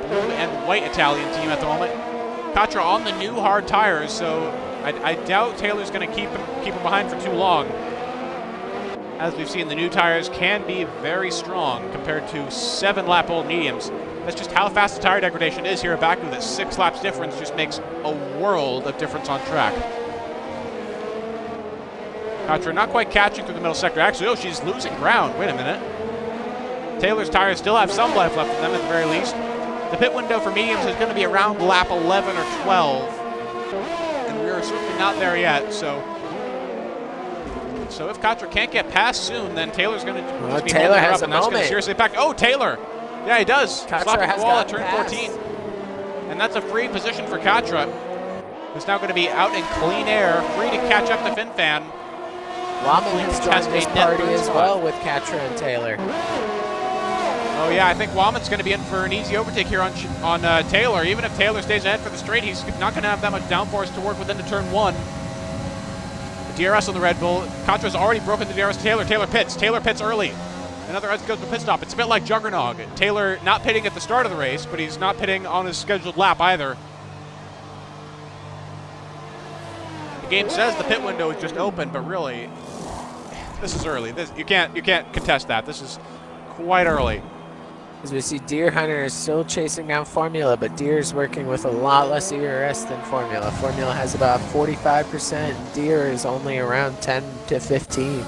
blue and white Italian team at the moment. Katra on the new hard tires, so I doubt Taylor's going to keep him behind for too long. as we've seen, the new tires can be very strong compared to 7-lap-old mediums. That's just how fast the tire degradation is here at Baku. That 6 laps difference just makes a world of difference on track. Katra not quite catching through the middle sector. Actually, oh, she's losing ground. Wait a minute. Taylor's tires still have some life left in them at the very least. The pit window for mediums is going to be around lap 11 or 12. And we're certainly not there yet, so if Katra can't get past soon, then Taylor's going to just be Taylor holding her has up, a and that's going to moment. seriously impact. Oh, Taylor! Yeah, he does. Katra Slapping has the wall at gotten turn past. 14. And that's a free position for Katra, who's now going to be out in clean air, free to catch up to FinFan. Wahman has joined this party as spot. well with Katra and Taylor. Oh yeah, I think Wahman's going to be in for an easy overtake here on Taylor. Even if Taylor stays ahead for the straight, he's not going to have that much downforce to work with into turn 1. The DRS on the Red Bull. Katra's already broken the DRS to Taylor. Taylor pits early. Another goes to pit stop. It's a bit like Juggernog. Taylor not pitting at the start of the race, but he's not pitting on his scheduled lap either. The game says the pit window is just open, but really, this is early. You can't contest that. This is quite early. As we see, Deer Hunter is still chasing down Formula, but Deer is working with a lot less ERS than Formula. Formula has about 45%. Deer is only around 10 to 15.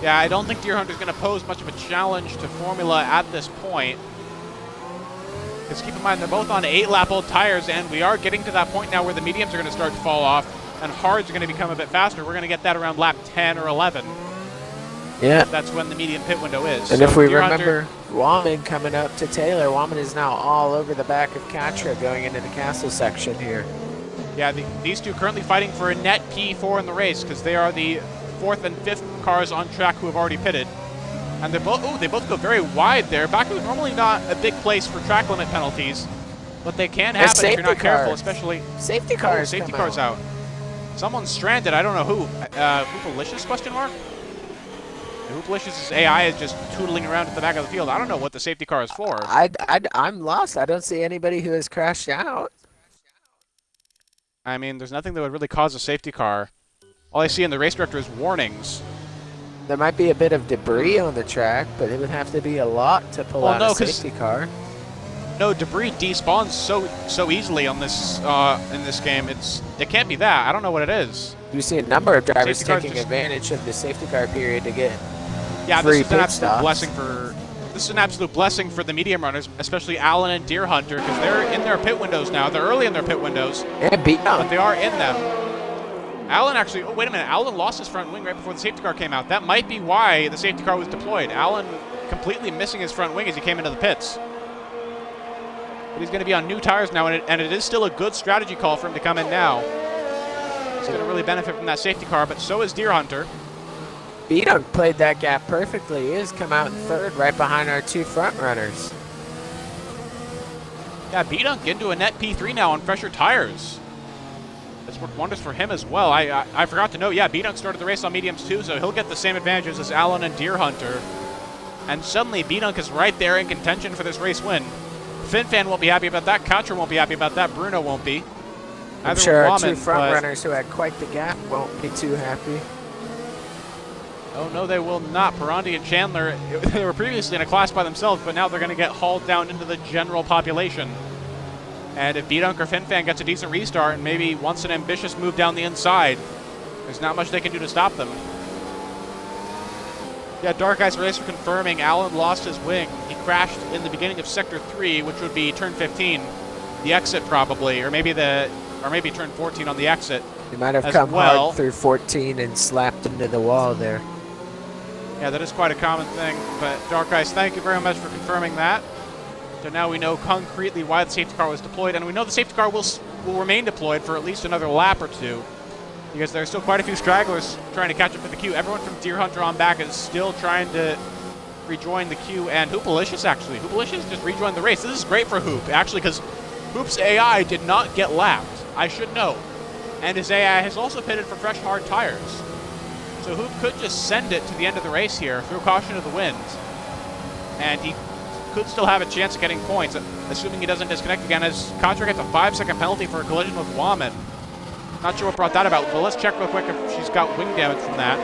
Yeah, I don't think Deer Hunter is going to pose much of a challenge to Formula at this point. Because keep in mind, they're both on 8-lap-old tires, and we are getting to that point now where the mediums are going to start to fall off, and hards are going to become a bit faster. We're going to get that around lap 10 or 11. Yeah. That's when the medium pit window is. And so if we Deer remember, Wahman coming up to Taylor, Wahman is now all over the back of Katra going into the castle section here. Yeah, these two currently fighting for a net P4 in the race because they are the 4th and 5th cars on track who have already pitted. And they both go very wide there. Baku is normally not a big place for track limit penalties, but they can happen if you're not careful, especially safety cars. Safety cars out. Someone's stranded. I don't know who. Hoopalicious question mark? Hoopalicious' AI is just tootling around at the back of the field. I don't know what the safety car is for. I'm lost. I don't see anybody who has crashed out. I mean, there's nothing that would really cause a safety car. All I see in the race director is warnings. There might be a bit of debris on the track, but it would have to be a lot to pull out a safety car. No, debris despawns so easily on this in this game. It can't be that. I don't know what it is. You see a number of drivers taking advantage of the safety car period to get free pit stops. This is an absolute blessing for the medium runners, especially Alan and Deer Hunter, because they're in their pit windows now. They're early in their pit windows, but they are in them. Alan actually, oh wait a minute, Alan lost his front wing right before the safety car came out. That might be why the safety car was deployed. Alan completely missing his front wing as he came into the pits. But he's going to be on new tires now, and it is still a good strategy call for him to come in now. He's going to really benefit from that safety car, but so is Deer Hunter. B-Dunk played that gap perfectly. He has come out in third right behind our two front runners. Yeah, B-Dunk into a net P3 now on fresher tires. That's worked wonders for him as well. I forgot to note, yeah, B-Dunk started the race on mediums too, so he'll get the same advantages as Alan and Deer Hunter. And suddenly B-Dunk is right there in contention for this race win. FinFan won't be happy about that. Katra won't be happy about that. Bruno won't be. I'm sure our two front runners who had quite the gap won't be too happy. Oh, no, they will not. Perondi and Chandler, they were previously in a class by themselves, but now they're going to get hauled down into the general population. And if B-Dunk or FinFan gets a decent restart and maybe wants an ambitious move down the inside, there's not much they can do to stop them. Yeah, Dark Eyes Racer confirming Alan lost his wing. He crashed in the beginning of Sector 3, which would be turn 15. The exit probably, or maybe turn 14 on the exit. He might have come hard through 14 and slapped into the wall there. Yeah, that is quite a common thing. But Dark Eyes, thank you very much for confirming that. So now we know concretely why the safety car was deployed, and we know the safety car will remain deployed for at least another lap or two, because there's still quite a few stragglers trying to catch up to the queue. Everyone from Deer Hunter on back is still trying to rejoin the queue, and Hoopalicious actually. Hoopalicious just rejoined the race. This is great for Hoop, actually, because Hoop's AI did not get lapped. I should know. And his AI has also pitted for fresh, hard tires. So Hoop could just send it to the end of the race here through caution of the wind. And he could still have a chance of getting points, assuming he doesn't disconnect again, as Katra gets a 5-second penalty for a collision with Wahman. Not sure what brought that about, but let's check real quick if she's got wing damage from that.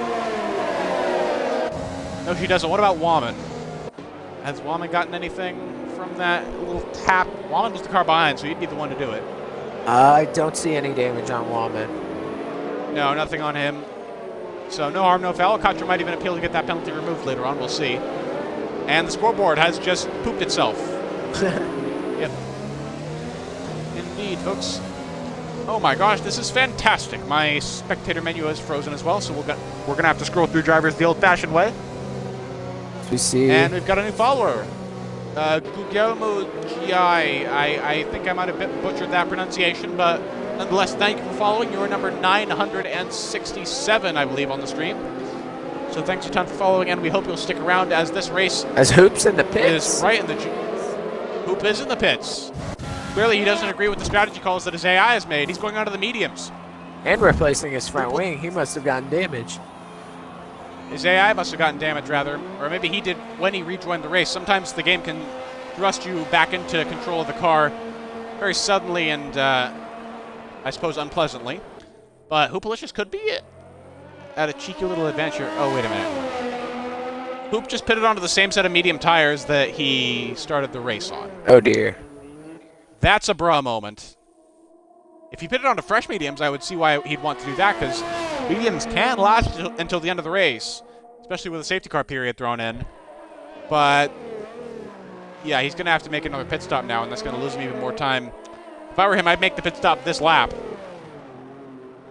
No, she doesn't. What about Woman? Has Woman gotten anything from that little tap? Woman was the car behind, so he'd be the one to do it. I don't see any damage on Wallman. No, nothing on him. So no harm, no foul. Katra might even appeal to get that penalty removed later on. We'll see. And the scoreboard has just pooped itself. Yep. Indeed, folks. Oh my gosh, this is fantastic. My spectator menu is frozen as well, so we're going to have to scroll through drivers the old-fashioned way. We see. And we've got a new follower. Guglielmo Gi. I think I might have butchered that pronunciation, but nonetheless, thank you for following. You're number 967, I believe, on the stream. So thanks a ton for following, and we hope you'll stick around as this race as Hoop's in the pits. Is right in the Hoop is in the pits. Clearly, he doesn't agree with the strategy calls that his AI has made. He's going on to the mediums. And replacing his front wing. He must have gotten damaged. His AI must have gotten damaged, rather. Or maybe he did when he rejoined the race. Sometimes the game can thrust you back into control of the car very suddenly and, I suppose, unpleasantly. But Hoopalicious could be at a cheeky little adventure. Oh, wait a minute. Hoop just pitted onto the same set of medium tires that he started the race on. Oh, dear. That's a bra moment. If he pitted onto fresh mediums, I would see why he'd want to do that, because mediums can last until the end of the race, especially with a safety car period thrown in. But, yeah, he's going to have to make another pit stop now, and that's going to lose him even more time. If I were him, I'd make the pit stop this lap.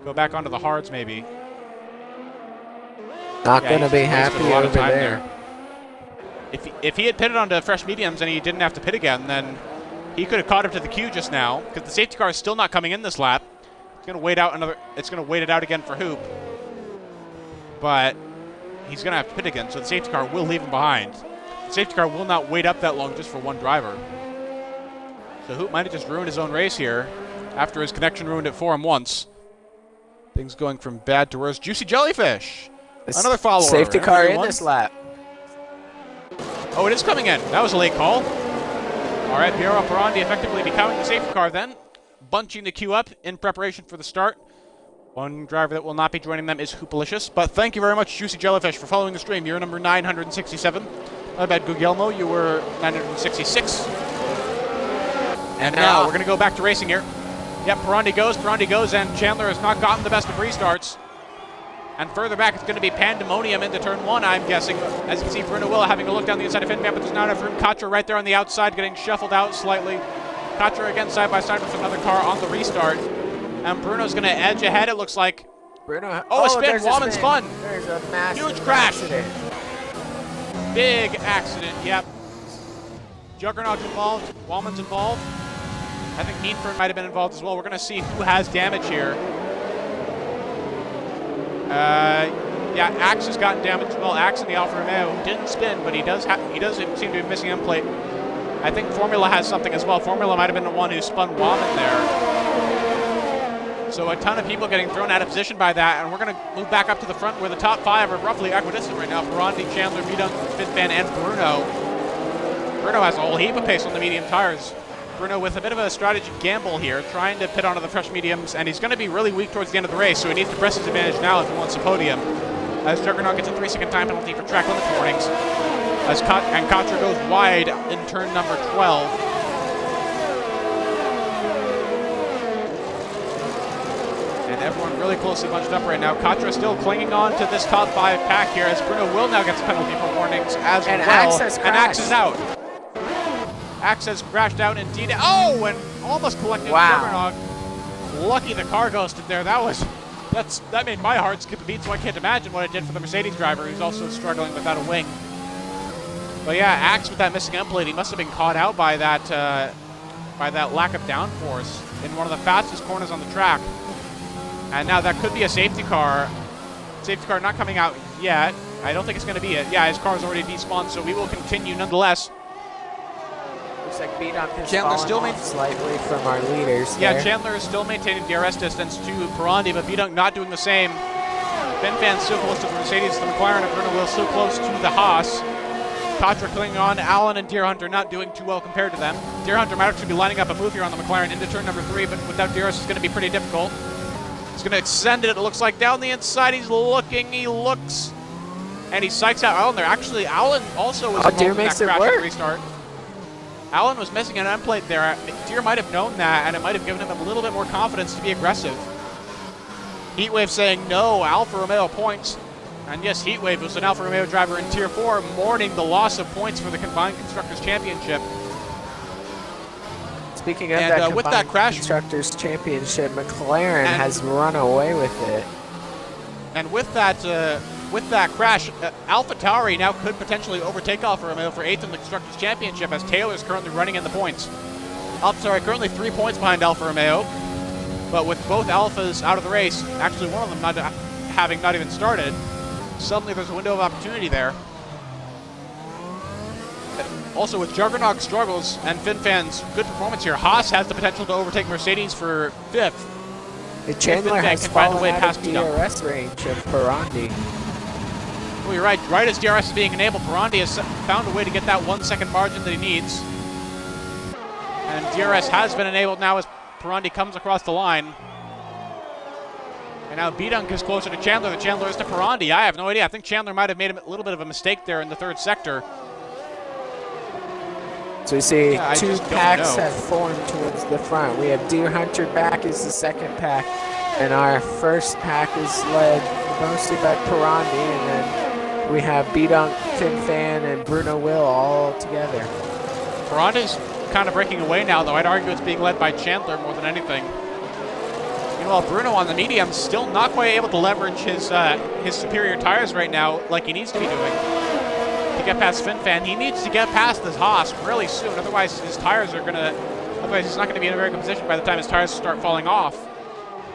Go back onto the hards, maybe. Not going to be happy over there. If he had pitted onto fresh mediums and he didn't have to pit again, then he could have caught up to the queue just now, because the safety car is still not coming in this lap. It's going to wait out It's going to wait it out again for Hoop, but he's going to have to pit again, so the safety car will leave him behind. The safety car will not wait up that long just for one driver. So Hoop might have just ruined his own race here after his connection ruined it for him once. Things going from bad to worse. Juicy Jellyfish, another follower. Safety car in this lap. Oh, it is coming in. That was a late call. All right, BRL Perondi effectively becoming the safety car then, bunching the queue up in preparation for the start. One driver that will not be joining them is Hoopalicious, but thank you very much, Juicy Jellyfish, for following the stream. You're number 967. My bad, Guglielmo, you were 966. And now we're going to go back to racing here. Yep, Perondi goes, and Chandler has not gotten the best of restarts. And further back, it's going to be pandemonium into turn one, I'm guessing. As you can see, Bruno Will having a look down the inside of Finman, but there's not enough room. Katra right there on the outside, getting shuffled out slightly. Katra again side by side with another car on the restart. And Bruno's going to edge ahead, it looks like. Bruno. Oh, a spin. Woman's fun. There's a massive huge crash. Accident. Big accident, yep. Juggernaut's involved. Woman's involved. I think Meanford might have been involved as well. We're going to see who has damage here. Yeah, Axe has gotten damage as well. Axe in the Alfa Romeo didn't spin, but he does seem to be missing end plate. I think Formula has something as well. Formula might have been the one who spun Woman there. So a ton of people getting thrown out of position by that, and we're going to move back up to the front where the top five are roughly equidistant right now. Perondi, Chandler, Vidun, Fitban, and Bruno. Bruno has a whole heap of pace on the medium tires. Bruno with a bit of a strategy gamble here, trying to pit onto the fresh mediums, and he's going to be really weak towards the end of the race, so he needs to press his advantage now if he wants a podium. As Juggernaut gets a 3-second time penalty for track limits warnings. And Katra goes wide in turn number 12. And everyone really closely bunched up right now. Katra still clinging on to this top five pack here, as Bruno will now get a penalty for warnings as well. And Axe is out. Axe has crashed out indeed. Oh, and almost collected Juggernaut. Lucky the car ghosted there. That made my heart skip a beat, so I can't imagine what it did for the Mercedes driver, who's also struggling without a wing. But yeah, Axe with that missing end plate, he must have been caught out by that lack of downforce in one of the fastest corners on the track. And now that could be a safety car. Safety car not coming out yet. I don't think it's going to be it. Yeah, his car's already despawned, so we will continue nonetheless. Looks like Vidun has Chandler still fallen off slightly from our leaders. Yeah, there. Chandler is still maintaining DRS distance to Perondi, but Vidun not doing the same. Finfan's still close to the Mercedes, the McLaren, and Bruno Will still close to the Haas. Katra clinging on. Allen and Deer Hunter not doing too well compared to them. Deer Hunter might actually be lining up a move here on the McLaren into turn number 3, but without DRS it's going to be pretty difficult. He's going to extend it, it looks like, down the inside. He looks And he psychs out Allen there. Actually, Allen also was involved in that crash and restart. Allen was missing an end plate there. Deere might have known that, and it might have given him a little bit more confidence to be aggressive. Heatwave saying no, Alfa Romeo points. And yes, Heatwave was an Alfa Romeo driver in Tier 4, mourning the loss of points for the Combined Constructors Championship. Speaking of that with that crash, Constructors Championship, McLaren has run away with it. And with that crash, AlphaTauri now could potentially overtake Alfa Romeo for 8th in the Constructors Championship, as Taylor's currently running in the points. AlphaTauri currently 3 points behind Alfa Romeo, but with both Alphas out of the race, actually one of them not even started, suddenly there's a window of opportunity there. Also, with Juggernaut struggles and FinFan's good performance here, Haas has the potential to overtake Mercedes for 5th. Chandler has fallen out of DRS range of Perondi. Well, you're right. Right as DRS is being enabled, Perondi has found a way to get that 1 second margin that he needs. And DRS has been enabled now as Perondi comes across the line. And now B-Dunk is closer to Chandler than Chandler is to Perondi. I have no idea. I think Chandler might have made a little bit of a mistake there in the 3rd sector. So we see two packs have formed towards the front. We have Deer Hunter back as the 2nd pack, and our 1st pack is led mostly by Perondi, and then we have B-Dunk, FinFan, and Bruno Will all together. Perondi's kind of breaking away now, though. I'd argue it's being led by Chandler more than anything. Meanwhile, Bruno on the medium still not quite able to leverage his superior tires right now like he needs to be doing. To get past FinFan, he needs to get past this Haas really soon. Otherwise, he's not going to be in a very good position by the time his tires start falling off.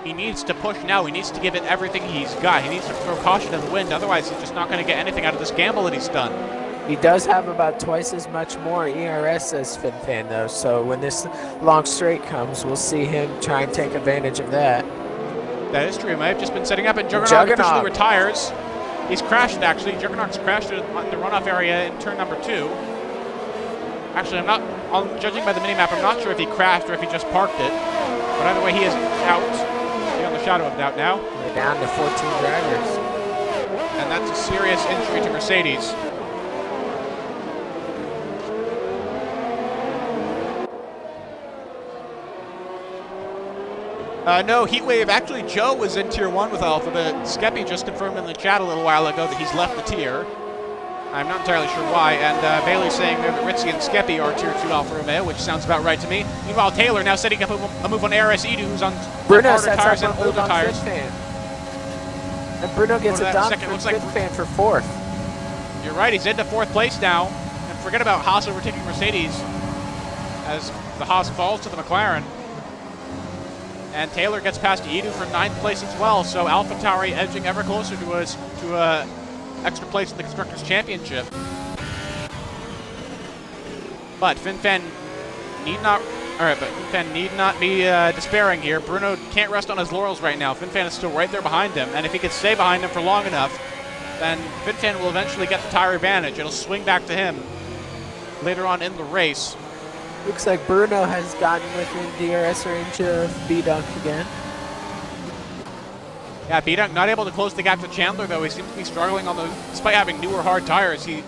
He needs to push now. He needs to give it everything he's got. He needs to throw caution to the wind. Otherwise, he's just not going to get anything out of this gamble that he's done. He does have about twice as much more ERS as FinFan, though. So when this long straight comes, we'll see him try and take advantage of that. That is true. He might have just been setting up, and Juggernaut officially retires. He's crashed, actually. Juggernaut's crashed in the runoff area in turn number 2. Actually, judging by the minimap, I'm not sure if he crashed or if he just parked it. But either way, he is out. Beyond the shadow of doubt now. We're down to 14 drivers. And that's a serious injury to Mercedes. No, Heatwave. Actually, Joe was in Tier 1 with Alpha, but Skeppy just confirmed in the chat a little while ago that he's left the tier. I'm not entirely sure why, and Bailey's saying that Ritzy and Skeppy are Tier 2 Alfa Romeo, which sounds about right to me. Meanwhile, Taylor now setting up a move on ARS Edu, who's on harder tires and older tires. And Bruno gets it done for FinFan for 4th. You're right, he's into 4th place now. And forget about Haas overtaking Mercedes as the Haas falls to the McLaren. And Taylor gets past Edu for 9th place as well, so AlphaTauri edging ever closer to a extra place in the Constructors' Championship. But FinFan need not be despairing here. Bruno can't rest on his laurels right now. FinFan is still right there behind him, and if he can stay behind him for long enough, then FinFan will eventually get the tire advantage. It'll swing back to him later on in the race. Looks like Bruno has gotten within DRS range of B-Dunk again. Yeah, B-Dunk not able to close the gap to Chandler, though. He seems to be struggling despite having newer hard tires. He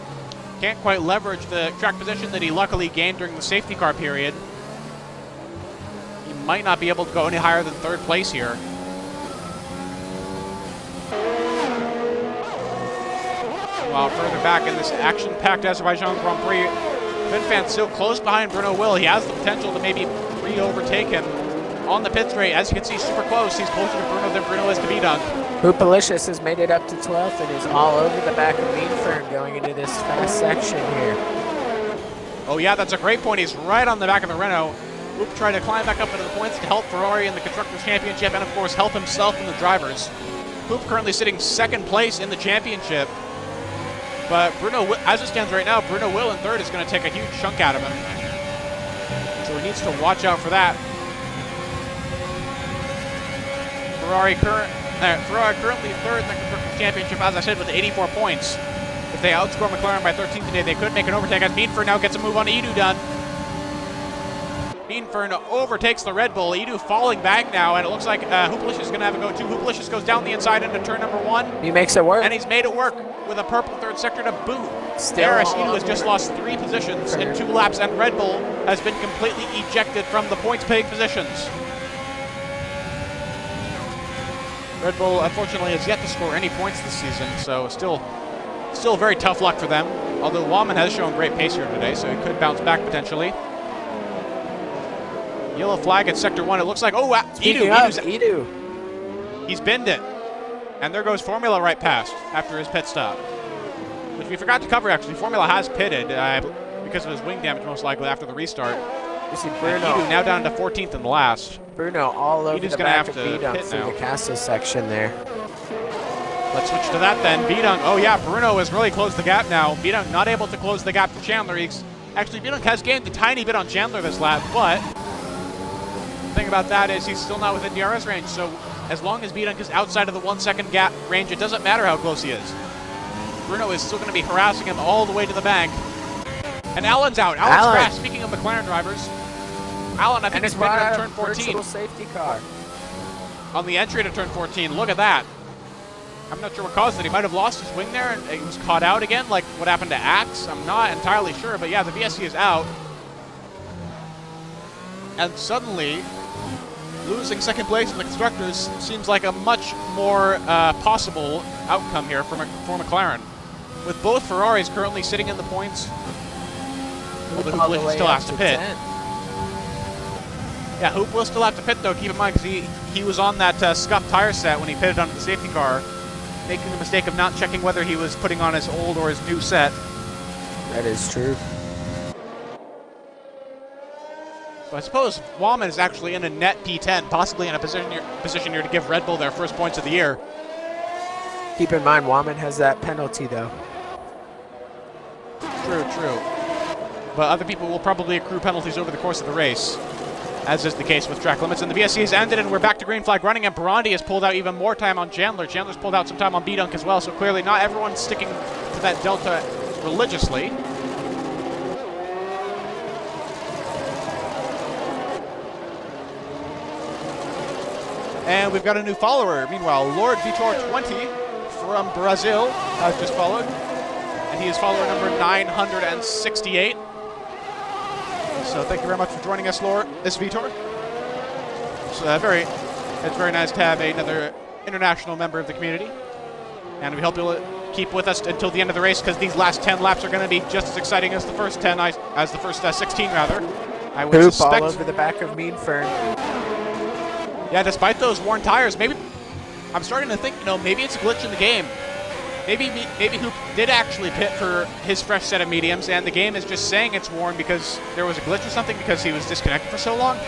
can't quite leverage the track position that he luckily gained during the safety car period. He might not be able to go any higher than 3rd place here. While further back in this action-packed Azerbaijan Grand Prix, FinFan still close behind Bruno Will. He has the potential to maybe re-overtake him on the pit straight. As you can see, super close. He's closer to Bruno than Bruno is to B-Dunk. Hoopalicious has made it up to 12th and is all over the back of Meanfern going into this fast section here. Oh yeah, that's a great point. He's right on the back of the Renault. Hoop trying to climb back up into the points to help Ferrari in the Constructors' Championship and, of course, help himself and the drivers. Hoop currently sitting 2nd place in the championship. But Bruno, as it stands right now, Bruno Will in 3rd is going to take a huge chunk out of him. So he needs to watch out for that. Ferrari currently 3rd in the Constructors' Championship, as I said, with 84 points. If they outscore McLaren by 13 today, they could make an overtake as Meanford now gets a move on Edu done. Meanfern overtakes the Red Bull. Edu falling back now, and it looks like Hoopalish is going to have a go too. Hoopalish goes down the inside into turn number 1. He makes it work. And he's made it work with a purple third sector to boot. Edu has just lost 3 positions in 2 laps, and Red Bull has been completely ejected from the points-paying positions. Red Bull, unfortunately, has yet to score any points this season, so still very tough luck for them. Although Wallman has shown great pace here today, so he could bounce back potentially. Yellow flag at Sector 1. It looks like, Edu. He's binned it. And there goes Formula right past after his pit stop. Which we forgot to cover, actually. Formula has pitted because of his wing damage, most likely, after the restart. You see Bruno. Edu now down to 14th in the last. Bruno all over Edu's the back of B-Dunk through the castle section there. Let's switch to that then. B-Dunk, oh yeah, Bruno has really closed the gap now. B-Dunk not able to close the gap to Chandler. Actually, B-Dunk has gained a tiny bit on Chandler this lap, but the thing about that is he's still not within DRS range, so as long as B-Dunk is outside of the 1 second gap range, it doesn't matter how close he is. Bruno is still going to be harassing him all the way to the bank. And Alan's out. Alan's crashed. Speaking of McLaren drivers, Alan, I think, is brought out turn 14. Safety car. On the entry to turn 14, look at that. I'm not sure what caused it. He might have lost his wing there and he was caught out again, like what happened to Axe. I'm not entirely sure, but yeah, the VSC is out. And suddenly, losing second place in the Constructors seems like a much more possible outcome here for McLaren. With both Ferraris currently sitting in the points, although Hoop still has to pit. 10. Yeah, Hoop will still have to pit, though, keep in mind, because he was on that scuffed tire set when he pitted onto the safety car, making the mistake of not checking whether he was putting on his old or his new set. That is true. So I suppose Wallman is actually in a net P10, possibly in a position here to give Red Bull their first points of the year. Keep in mind, Wallman has that penalty, though. True. But other people will probably accrue penalties over the course of the race, as is the case with track limits. And the VSC has ended, and we're back to green flag running, and Perondi has pulled out even more time on Chandler. Chandler's pulled out some time on B-Dunk as well, so clearly not everyone's sticking to that delta religiously. And we've got a new follower. Meanwhile, Lord Vitor 20 from Brazil has just followed, and he is follower number 968. So thank you very much for joining us, Lord. This is Vitor. It's very nice to have another international member of the community, and we hope you'll keep with us until the end of the race, because these last 10 laps are going to be just as exciting as the first 10, as the first 16 rather. I would suspect all over the back of Meanfern. Yeah, despite those worn tires, maybe I'm starting to think, maybe it's a glitch in the game. Maybe Hoop did actually pit for his fresh set of mediums, and the game is just saying it's worn because there was a glitch or something because he was disconnected for so long.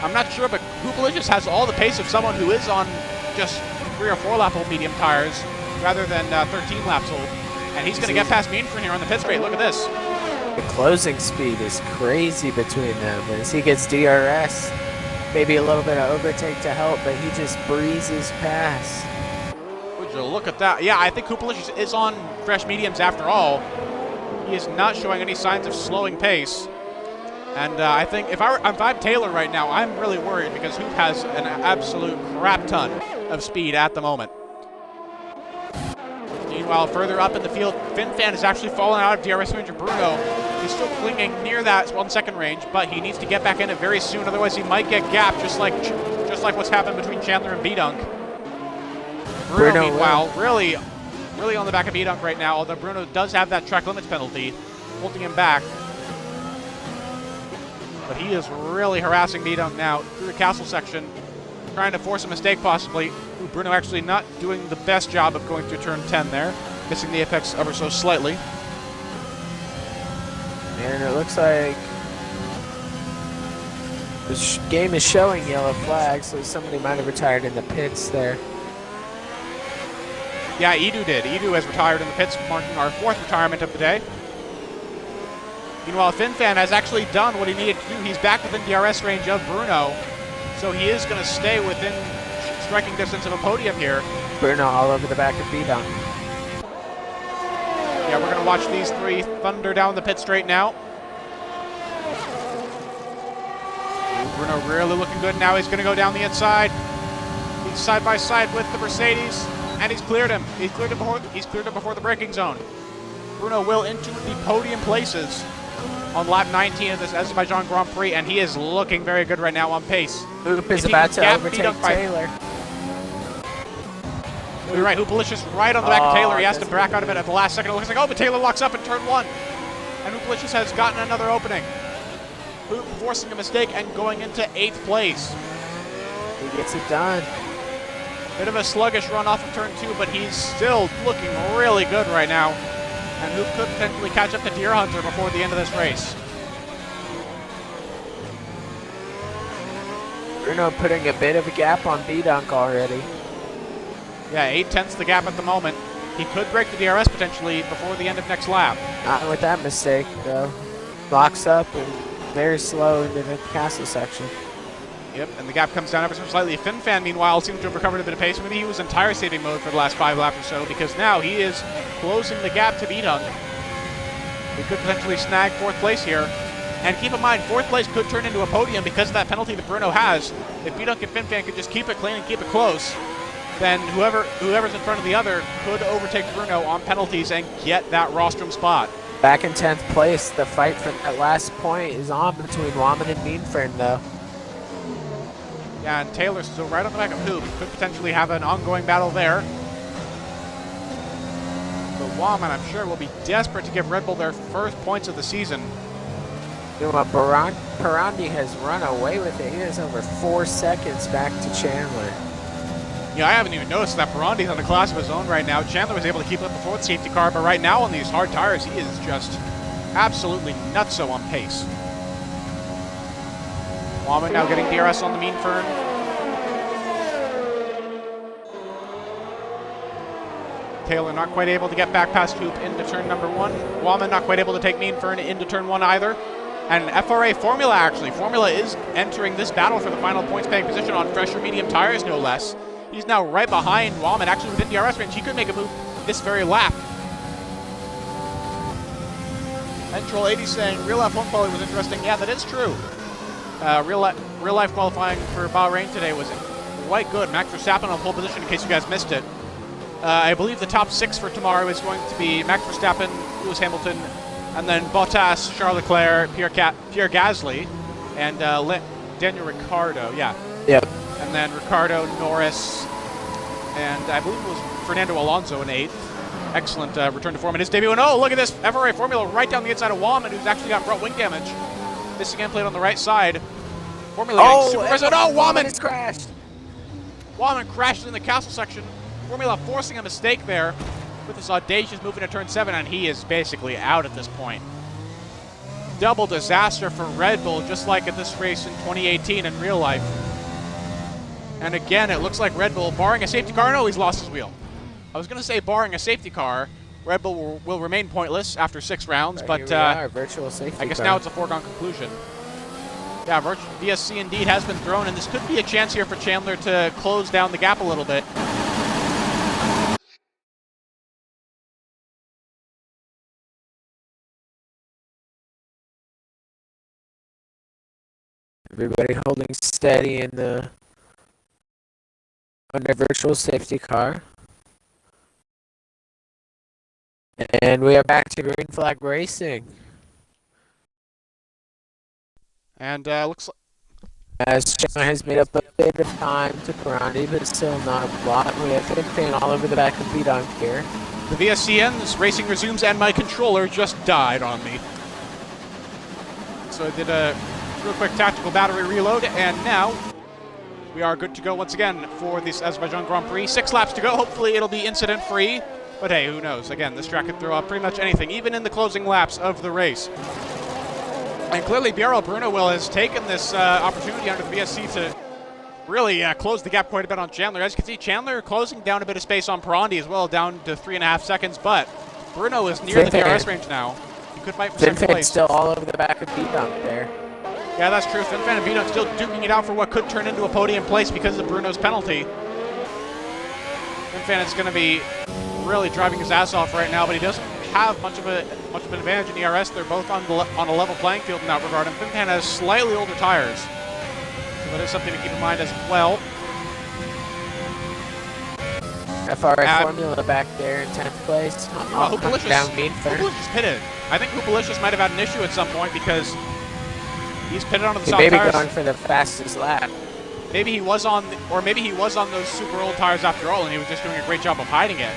I'm not sure, but Hoopalicious has all the pace of someone who is on just 3 or 4 lap old medium tires rather than 13 laps old. And he's going to get past Meanfern here on the pit straight. Look at this. The closing speed is crazy between them as he gets DRS. Maybe a little bit of overtake to help, but he just breezes past. Would you look at that? Yeah, I think Hoopalicious is on fresh mediums after all. He is not showing any signs of slowing pace. And I think if I'm Taylor right now, I'm really worried because Hoop has an absolute crap ton of speed at the moment. Meanwhile, further up in the field, FinFan is actually fallen out of DRS range of Bruno. He's still clinging near that 1 second range, but he needs to get back in it very soon, otherwise he might get gapped, just like what's happened between Chandler and B-Dunk. Bruno, meanwhile, really on the back of B-Dunk right now, although Bruno does have that track limits penalty, holding him back. But he is really harassing B-Dunk now through the castle section, trying to force a mistake possibly. Bruno actually not doing the best job of going through turn 10 there, missing the apex ever so slightly. And it looks like the game is showing yellow flags, so somebody might have retired in the pits there. Yeah, Edu did. Edu has retired in the pits, marking our 4th retirement of the day. Meanwhile, FinFan has actually done what he needed to do. He's back within DRS range of Bruno, so he is going to stay within striking distance of a podium here. Bruno all over the back of B-Dunk. Yeah, we're going to watch these 3 thunder down the pit straight now. Bruno really looking good now. He's going to go down the inside. He's side by side with the Mercedes, and he's cleared him. He's cleared him before the braking zone. Bruno will into the podium places on lap 19 of this Azerbaijan Grand Prix, and he is looking very good right now on pace. Hoop is about to overtake Taylor. You're right, Hoopalicious right on the back of Taylor. He has to back out of it at the last second. It looks like, oh, but Taylor locks up in turn 1. And Hoopalicious has gotten another opening. Hoop forcing a mistake and going into 8th place. He gets it done. Bit of a sluggish run off of turn 2, but he's still looking really good right now. And Hoop could potentially catch up to Deer Hunter before the end of this race. Bruno putting a bit of a gap on B-Dunk already. Yeah, 8/10 the gap at the moment. He could break the DRS potentially before the end of next lap. Not with that mistake, though. Locks up and very slow into the castle section. Yep, and the gap comes down ever so slightly. FinFan, meanwhile, seems to have recovered a bit of pace. Maybe he was in tire saving mode for the last 5 laps or so, because now he is closing the gap to B-Dunk. He could potentially snag 4th place here. And keep in mind, 4th place could turn into a podium because of that penalty that Bruno has. If B-Dunk and FinFan could just keep it clean and keep it close, then whoever's in front of the other could overtake Bruno on penalties and get that rostrum spot. Back in 10th place, the fight for that last point is on between Wahman and Meanfern, though. Yeah, and Taylor's still right on the back of Hoop. Could potentially have an ongoing battle there. But Wahman, I'm sure, will be desperate to give Red Bull their first points of the season. You know, Perondi has run away with it. He is over 4 seconds back to Chandler. Yeah, I haven't even noticed that Perondi's on a class of his own right now. Chandler was able to keep up before the safety car, but right now on these hard tires, he is just absolutely nutso on pace. Wahman now getting DRS on the Meanfern. Taylor not quite able to get back past Hoop into turn number 1. Wahman not quite able to take Meanfern into turn 1 either. And FRA Formula, actually. Formula is entering this battle for the final points paying position on fresher medium tires, no less. He's now right behind Wahman, actually within DRS range. He could make a move this very lap. And Troll 80 saying, real life home quality was interesting. Yeah, that is true. Real life qualifying for Bahrain today was quite good. Max Verstappen on pole position, in case you guys missed it. I believe the top 6 for tomorrow is going to be Max Verstappen, Lewis Hamilton, and then Bottas, Charles Leclerc, Pierre Gasly, and Daniel Ricciardo. Yeah. Yep. And then Ricciardo, Norris, and I believe it was Fernando Alonso in 8th. Excellent return to form in his debut. And oh, look at this FRA Formula right down the inside of Wahman, who's actually got front wing damage. This again played on the right side. Formula super aggressive. Oh, Wahman has crashed. Wahman crashes in the castle section. Formula forcing a mistake there with this audacious move into turn 7, and he is basically out at this point. Double disaster for Red Bull, just like at this race in 2018 in real life. And again, it looks like Red Bull, barring a safety car, no, he's lost his wheel. I was going to say barring a safety car, Red Bull will remain pointless after 6 rounds, but virtual safety I guess car. now it's a foregone conclusion. Yeah, VSC indeed has been thrown, and this could be a chance here for Chandler to close down the gap a little bit. Everybody holding steady in the under virtual safety car. And we are back to green flag racing. And looks like As Chandler has made up a bit of time to Perondi, but still not a lot. We have FinFan all over the back of B-Dunk here. the VSC ends, racing resumes, and my controller just died on me. So I did a real quick tactical battery reload, and now we are good to go once again for this Azerbaijan Grand Prix. 6 laps to go. Hopefully it'll be incident-free. But hey, who knows? Again, this track could throw up pretty much anything, even in the closing laps of the race. And clearly BRL Bruno has taken this opportunity under the VSC to really close the gap quite a bit on Chandler. As you can see, Chandler closing down a bit of space on Perondi as well, down to 3.5 seconds. But Bruno is near the DRS range now. He could fight for second place. Still all over the back of B-Dunk there. Yeah, that's true. FinFan and B-Dunk still duking it out for what could turn into a podium place because of Bruno's penalty. FinFan is going to be really driving his ass off right now, but he doesn't have much of an advantage in ERS. They're both on a level playing field in that regard, and FinFan has slightly older tires. So that is something to keep in mind as well. FRA Formula back there in 10th place. Down Hoopalicious pitted. I think Hoopalicious might have had an issue at some point because he's pitted onto the soft tires. Maybe going for the fastest lap. Maybe he was on, maybe he was on those super old tires after all, and he was just doing a great job of hiding it.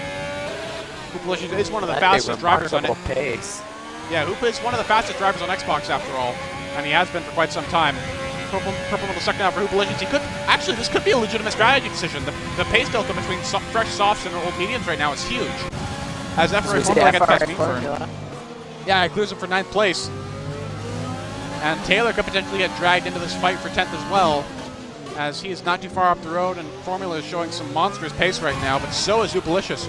Hoopalicious is one of the fastest drivers on it. Pace. Yeah, Hoopa is one of the fastest drivers on Xbox after all, and he has been for quite some time. Purple on the second out for Hoopalicious. Actually, this could be a legitimate strategy decision. The pace delta between fresh softs and old mediums right now is huge. As FRA Formula gets past Meanfern. Yeah, it clears him for 9th place. And Taylor could potentially get dragged into this fight for 10th as well, as he is not too far up the road, and Formula is showing some monstrous pace right now, but so is Hoopalicious.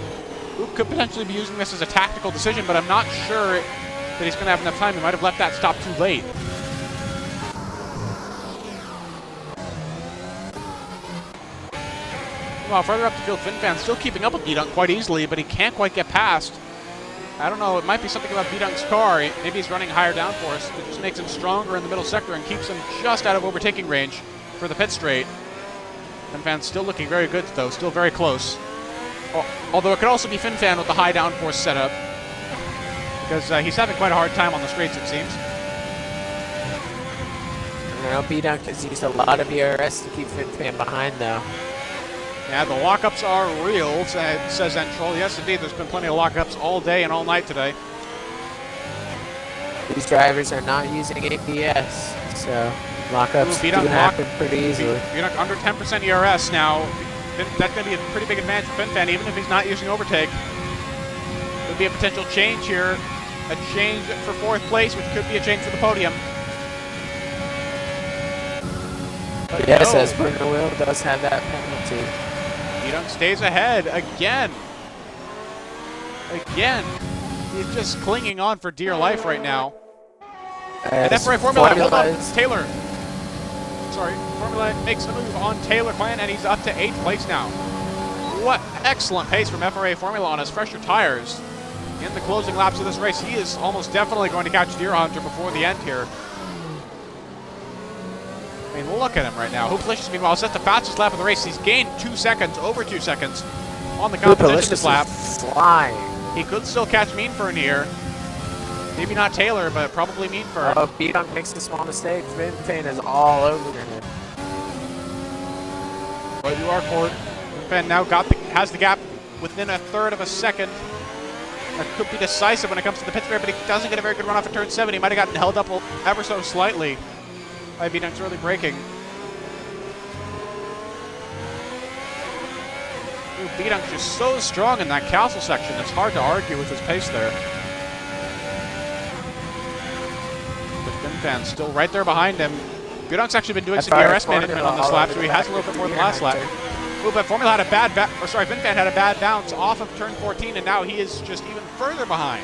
Hoop could potentially be using this as a tactical decision, but I'm not sure that he's going to have enough time. He might have left that stop too late. Well, further up the field, FinFan still keeping up with B-Dunk quite easily, but he can't quite get past. I don't know, it might be something about B-Dunk's car. Maybe he's running higher downforce. It just makes him stronger in the middle sector and keeps him just out of overtaking range for the pit straight. FinFan's still looking very good, though, still very close. Although it could also be FinFan with the high downforce setup, because he's having quite a hard time on the straights, it seems. Now B-Dunk has used a lot of ERS to keep FinFan behind, though. Yeah, the lockups are real, says Entrol. Yes, indeed, there's been plenty of lockups all day and all night today. These drivers are not using ABS, so lockups do happen pretty easily. B-Dunk under 10% ERS now. That's going to be a pretty big advantage for FinFan, even if he's not using overtake. Could be a potential change here. A change for 4th place, which could be a change for the podium. But yes, as Bruno Will does have that penalty. B-Dunk stays ahead again. Again. He's just clinging on for dear life right now. And FRA Formula, hold on, Taylor. Sorry, Formula makes a move on Taylor Clan, and he's up to 8th place now. What excellent pace from FRA Formula on his fresher tires. In the closing laps of this race, he is almost definitely going to catch Deer Hunter before the end here. I mean, look at him right now. Hoopalicious, meanwhile, set the fastest lap of the race. He's gained 2 seconds, over 2 seconds on the competition this lap. Flying. He could still catch Meanfern here. Maybe not Taylor, but probably Meanfern. Oh, B-Dunk makes a small mistake. FinFan is all over him. But you are court. FinFan now has the gap within 1/3 of a second. That could be decisive when it comes to the pit straight, but he doesn't get a very good run off at turn 7. He might have gotten held up ever so slightly by B-Dunk's early braking. B-Dunk's just so strong in that castle section. It's hard to argue with his pace there. But FinFan's still right there behind him. B-Dunk's actually been doing some ERS management on this lap, so he has a little bit more than last lap. Oh, but Formula had a FinFan had a bad bounce off of turn 14, and now he is just even further behind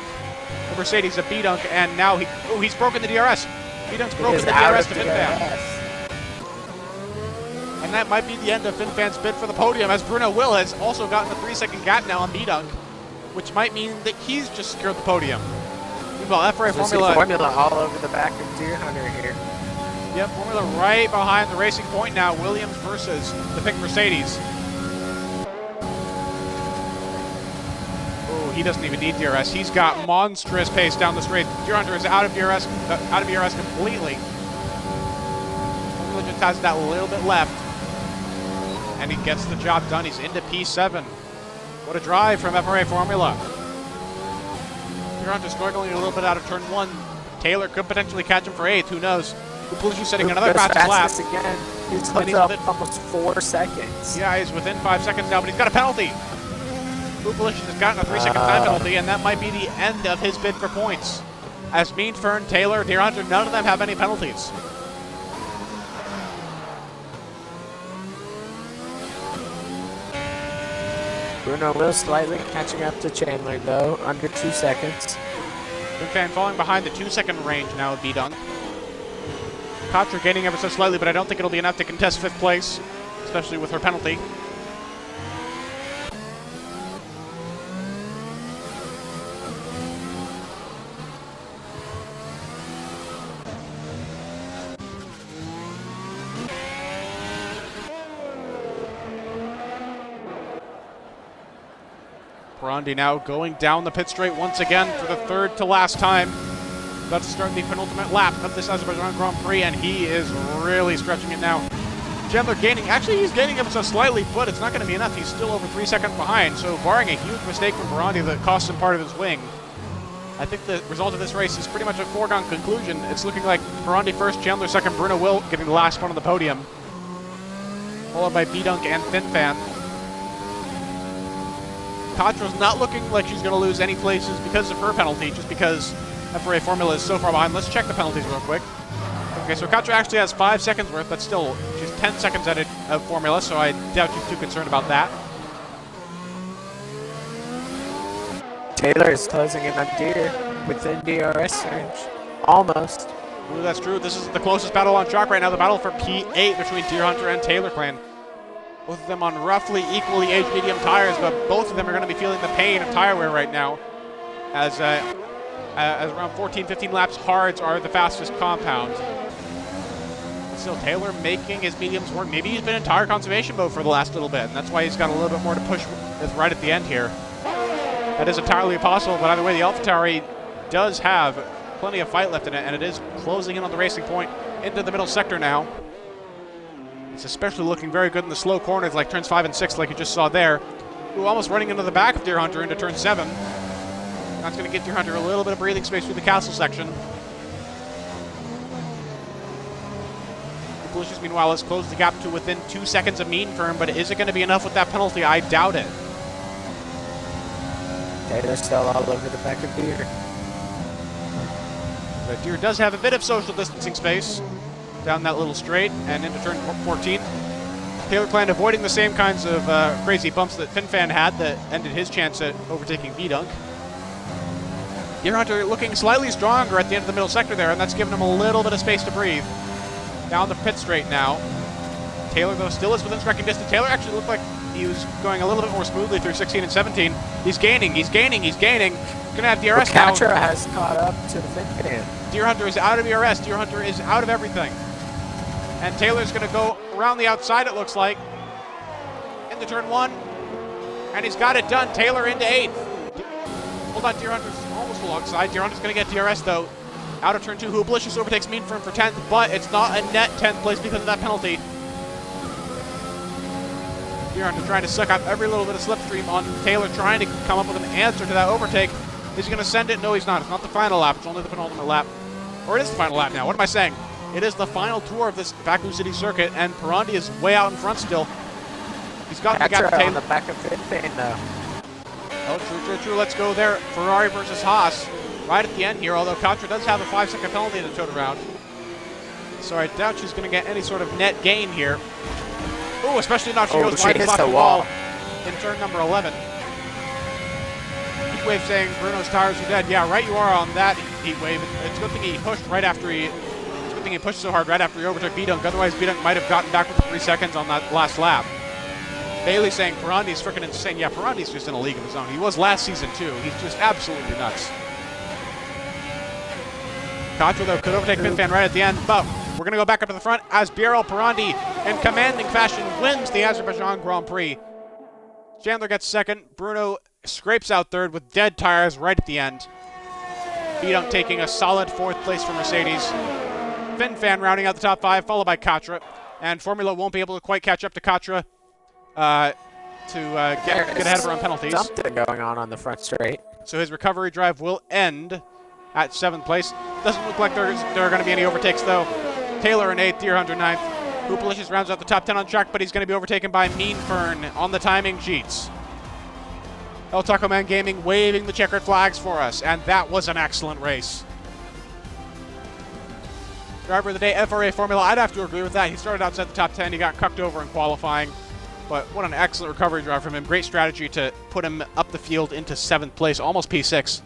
the Mercedes of B-Dunk, and now he's broken the DRS. B-Dunk's broken the DRS to FinFan. And that might be the end of FinFan's bid for the podium, as Bruno Will has also gotten a 3-second gap now on B-Dunk, which might mean that he's just secured the podium. Meanwhile, FRA Formula all over the back of Deer Hunter here. Yep, Formula right behind the Racing Point now. Williams versus the pink Mercedes. Oh, he doesn't even need DRS. He's got monstrous pace down the straight. Deer Hunter is out of DRS completely. Formula just has that little bit left, and he gets the job done. He's into P7. What a drive from FRA Formula. Deer Hunter struggling a little bit out of turn 1. Taylor could potentially catch him for 8th. Who knows? Hoopalicious setting another fastest lap. Again. He's up almost 4 seconds. Yeah, he's within 5 seconds now, but he's got a penalty. Hoopalicious has gotten a 3-second time penalty, and that might be the end of his bid for points. As Meanfern, Taylor, Deer Hunter, none of them have any penalties. Bruno Will slightly catching up to Chandler, though, under 2 seconds. FinFan falling behind the 2-second range now of B-Dunk. Katra gaining ever so slightly, but I don't think it'll be enough to contest 5th place, especially with her penalty. Perondi now going down the pit straight once again for the third to last time. About to start the penultimate lap of this Azerbaijan Grand Prix, and he is really stretching it now. Chandler gaining, actually he's gaining him so slightly, but it's not going to be enough. He's still over 3 seconds behind, so barring a huge mistake from Perondi that cost him part of his wing, I think the result of this race is pretty much a foregone conclusion. It's looking like Perondi first, Chandler second, Bruno Will getting the last one on the podium, followed by B-Dunk and FinFan. Katra's not looking like she's going to lose any places because of her penalty, just because FRA Formula is so far behind. Let's check the penalties real quick. Okay, so Katra actually has 5 seconds worth, but still, she's 10 seconds ahead of Formula, so I doubt she's too concerned about that. Taylor is closing in on Deere within DRS range. Almost. Ooh, that's true. This is the closest battle on track right now, the battle for P8 between Deer Hunter and Taylor Clan. Both of them on roughly equally aged medium tires, but both of them are going to be feeling the pain of tire wear right now, as around 14, 15 laps hards are the fastest compound. But still, Taylor making his mediums work. Maybe he's been in tire conservation mode for the last little bit, and that's why he's got a little bit more to push with right at the end here. That is entirely possible, but either way, the AlphaTauri does have plenty of fight left in it, and it is closing in on the racing point into the middle sector now. It's especially looking very good in the slow corners like turns 5 and 6 like you just saw there. Ooh, almost running into the back of Deer Hunter into turn 7. That's going to give Deer Hunter a little bit of breathing space through the castle section. Delicious, meanwhile, has closed the gap to within 2 seconds of Mean Firm, but is it going to be enough with that penalty? I doubt it. Taylor's still all over the back of Deere. But Deere does have a bit of social distancing space down that little straight and into turn 14. Taylor Clan avoiding the same kinds of crazy bumps that FinFan had that ended his chance at overtaking B-Dunk. Deer Hunter looking slightly stronger at the end of the middle sector there, and that's given him a little bit of space to breathe. Down the pit straight now. Taylor, though, still is within striking distance. Taylor actually looked like he was going a little bit more smoothly through 16 and 17. He's gaining. Gonna have DRS now. Katra has caught up to the FinFan. Deer Hunter is out of DRS. Deer Hunter is out of everything. And Taylor's going to go around the outside, it looks like, into turn 1. And he's got it done. Taylor into 8th. Hold on, Deer Hunter's almost alongside. Deer Hunter's going to get DRS, though. Out of turn 2, Hooblicious overtakes Mean Firm for 10th, but it's not a net 10th place because of that penalty. Deer Hunter trying to suck up every little bit of slipstream on Taylor, trying to come up with an answer to that overtake. Is he going to send it? No, he's not. It's not the final lap. It's only the penultimate lap. Or it is the final lap now. What am I saying? It is the final tour of this Baku City circuit, and Perondi is way out in front still. He's got the gap to Taylor. On the back of FinFan, though. Oh, true. Let's go there. Ferrari versus Haas. Right at the end here, although Katra does have a 5-second penalty in the towed around. So I doubt she's going to get any sort of net gain here. Ooh, especially not if she goes wide off the wall in turn number 11. Heatwave saying Bruno's tires are dead. Yeah, right you are on that, Heatwave. It's a good thing he pushed right after it's a good thing he pushed so hard right after he overtook B-Dunk. Otherwise, B-Dunk might have gotten back with 3 seconds on that last lap. Bailey saying Perondi's freaking insane. Yeah, Perondi's just in a league of his own. He was last season, too. He's just absolutely nuts. Katra, though, could overtake FinFan right at the end, but we're going to go back up to the front as BRL Perondi, in commanding fashion, wins the Azerbaijan Grand Prix. Chandler gets second. Bruno scrapes out third with dead tires right at the end. B-Dunk taking a solid 4th place for Mercedes. FinFan rounding out the top 5, followed by Katra. And Formula won't be able to quite catch up to Katra to get ahead of her on penalties. Something going on the front straight. So his recovery drive will end at 7th place. Doesn't look like there are going to be any overtakes, though. Taylor in 8th, Deer Hunter 9th. Hoopalicious rounds out the top 10 on track, but he's going to be overtaken by Mean Fern on the timing sheets. El Taco Man Gaming waving the checkered flags for us, and that was an excellent race. Driver of the day, FRA Formula, I'd have to agree with that. He started outside the top 10, he got cucked over in qualifying, but what an excellent recovery drive from him. Great strategy to put him up the field into 7th place, almost P6.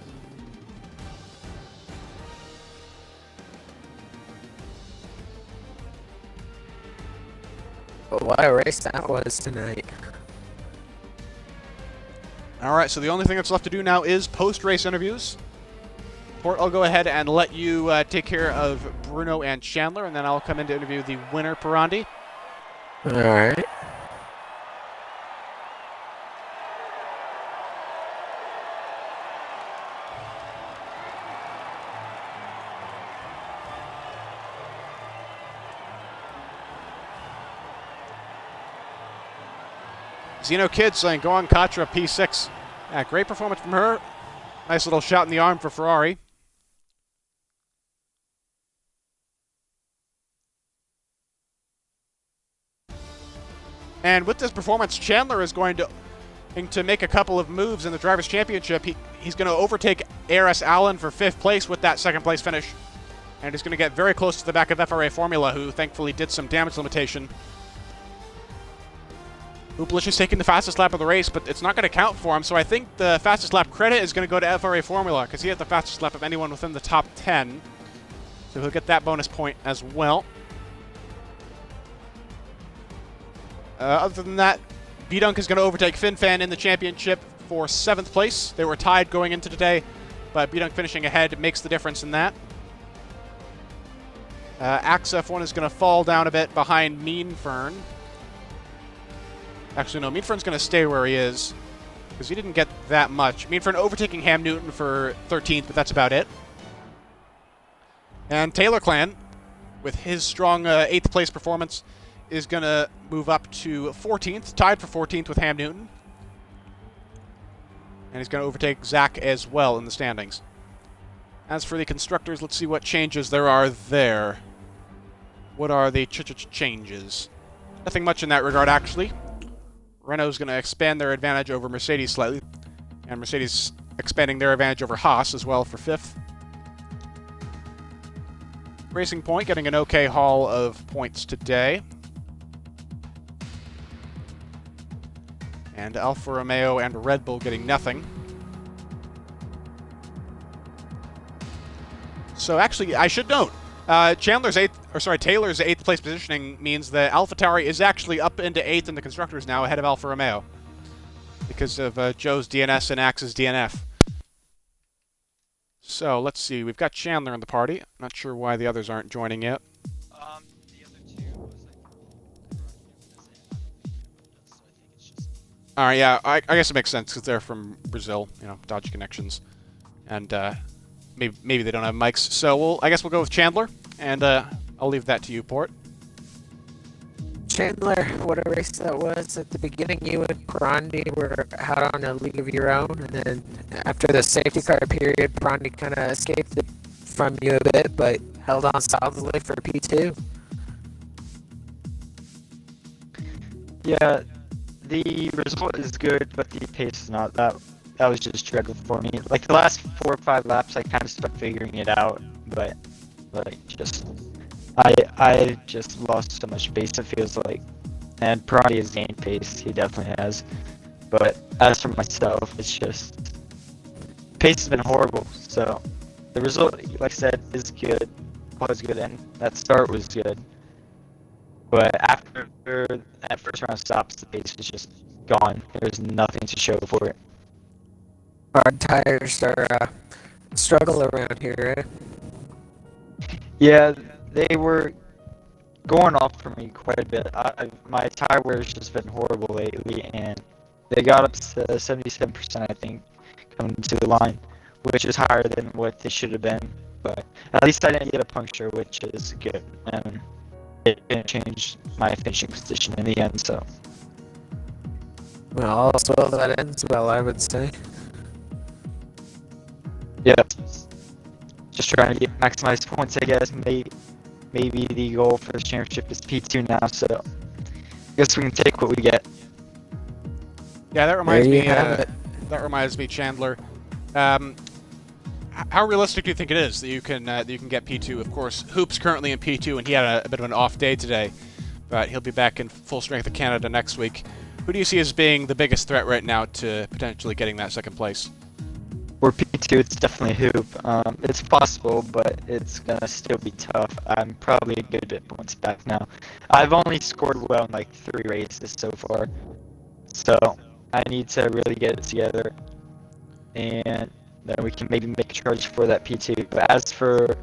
But what a race that was tonight. All right, so the only thing that's left to do now is post-race interviews. Port, I'll go ahead and let you take care of Bruno and Chandler, and then I'll come in to interview the winner, Perondi. All right. Zeno Kid saying, go on, Katra, P6. Yeah, great performance from her. Nice little shot in the arm for Ferrari. And with this performance, Chandler is going to make a couple of moves in the Drivers' Championship. He's going to overtake ARS Allen for 5th place with that 2nd place finish. And he's going to get very close to the back of FRA Formula, who thankfully did some damage limitation. Uplish is taking the fastest lap of the race, but it's not going to count for him, so I think the fastest lap credit is going to go to FRA Formula, because he had the fastest lap of anyone within the top 10. So he'll get that bonus point as well. Other than that, B-Dunk is going to overtake FinFan in the championship for 7th place. They were tied going into today, but B-Dunk finishing ahead makes the difference in that. Axe F1 is going to fall down a bit behind Mean Fern. Actually, no, Mean Fern's going to stay where he is, because he didn't get that much. Mean Fern overtaking Ham Newton for 13th, but that's about it. And Taylor Clan, with his strong 8th place performance, is going to move up to 14th, tied for 14th with Ham Newton. And he's going to overtake Zach as well in the standings. As for the constructors, let's see what changes there are there. What are the changes? Nothing much in that regard, actually. Renault's going to expand their advantage over Mercedes slightly. And Mercedes expanding their advantage over Haas as well for 5th. Racing Point getting an okay haul of points today. And Alfa Romeo and Red Bull getting nothing. So actually, I should note, Taylor's 8th place positioning means that AlphaTauri is actually up into 8th in the constructors now, ahead of Alfa Romeo, because of Joe's DNS and Axe's DNF. So let's see, we've got Chandler in the party. Not sure why the others aren't joining yet. The other two was All right, yeah, I guess it makes sense because they're from Brazil, you know, dodgy connections, and maybe they don't have mics. So I guess we'll go with Chandler, and I'll leave that to you, Port. Chandler, what a race that was. At the beginning, you and Perondi were out on a league of your own, and then after the safety car period, Perondi kind of escaped from you a bit, but held on solidly for P2. Yeah, the result is good, but the pace is not. That was just dreadful for me. Like the last 4 or 5 laps, I kind of started figuring it out, but I just lost so much pace, it feels like. And Perondi has gained pace, he definitely has. But as for myself, it's just pace has been horrible. So the result, like I said, is good, was good, and that start was good. But after that first round of stops, the pace was just gone. There's nothing to show for it. Hard tires are struggle around here, eh? Yeah, they were going off for me quite a bit. My tire wear has just been horrible lately, and they got up to 77%, I think, coming to the line, which is higher than what they should have been. But at least I didn't get a puncture, which is good. And it didn't change my finishing position in the end, so. Well, all's well that ends well, I would say. Yeah. Just trying to maximize points, I guess. Maybe the goal for the championship is P2 now, so I guess we can take what we get. Yeah, that reminds me, Chandler. How realistic do you think it is that you can get P2? Of course, Hoop's currently in P2, and he had a bit of an off day today, but he'll be back in full strength of Canada next week. Who do you see as being the biggest threat right now to potentially getting that 2nd place? For P2, it's definitely Hoop. It's possible, but it's gonna still be tough. I'm probably a good bit points back now. I've only scored well in like 3 races so far, so I need to really get it together, and then we can maybe make a charge for that P2. But as for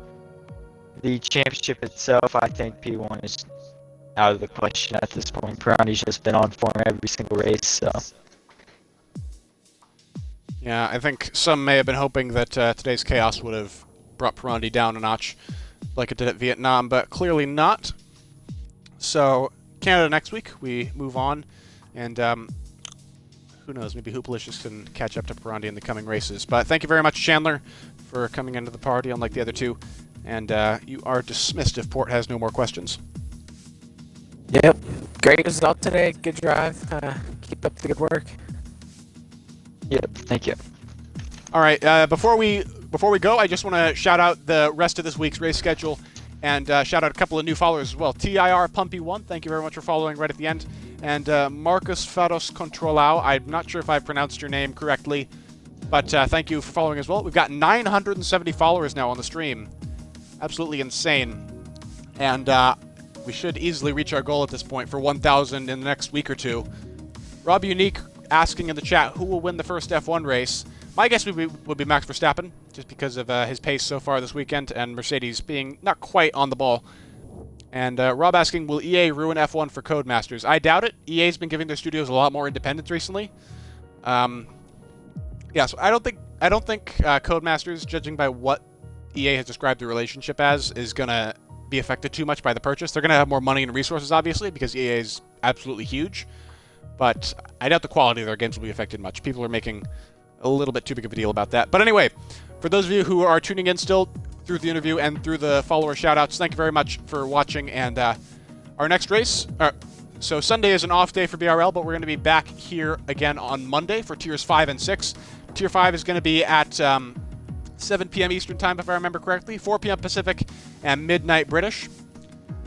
the championship itself, I think P1 is out of the question at this point. Perondi's just been on form every single race, so. Yeah, I think some may have been hoping that today's chaos would have brought Perondi down a notch like it did at Vietnam, but clearly not. So, Canada next week, we move on, and who knows, maybe Hoopalicious can catch up to Perondi in the coming races. But thank you very much, Chandler, for coming into the party, unlike the other two. And you are dismissed if Port has no more questions. Yep. Great result today. Good drive. Keep up the good work. Yep, thank you. All right, before we go, I just want to shout out the rest of this week's race schedule and shout out a couple of new followers as well. TIR Pumpy1, thank you very much for following right at the end. And Marcus Faros Controlau, I'm not sure if I pronounced your name correctly, but thank you for following as well. We've got 970 followers now on the stream. Absolutely insane. And we should easily reach our goal at this point for 1,000 in the next week or two. Rob Unique asking in the chat, who will win the first F1 race? My guess would be Max Verstappen, just because of his pace so far this weekend, and Mercedes being not quite on the ball. And Rob asking, will EA ruin F1 for Codemasters? I doubt it. EA's been giving their studios a lot more independence recently. Yeah, so I don't think Codemasters, judging by what EA has described the relationship as, is going to be affected too much by the purchase. They're going to have more money and resources, obviously, because EA is absolutely huge. But I doubt the quality of their games will be affected much. People are making a little bit too big of a deal about that. But anyway, for those of you who are tuning in still through the interview and through the follower shoutouts, thank you very much for watching. And our next race, so Sunday is an off day for BRL, but we're going to be back here again on Monday for Tiers 5 and 6. Tier 5 is going to be at 7 p.m. Eastern Time, if I remember correctly, 4 p.m. Pacific, and midnight British.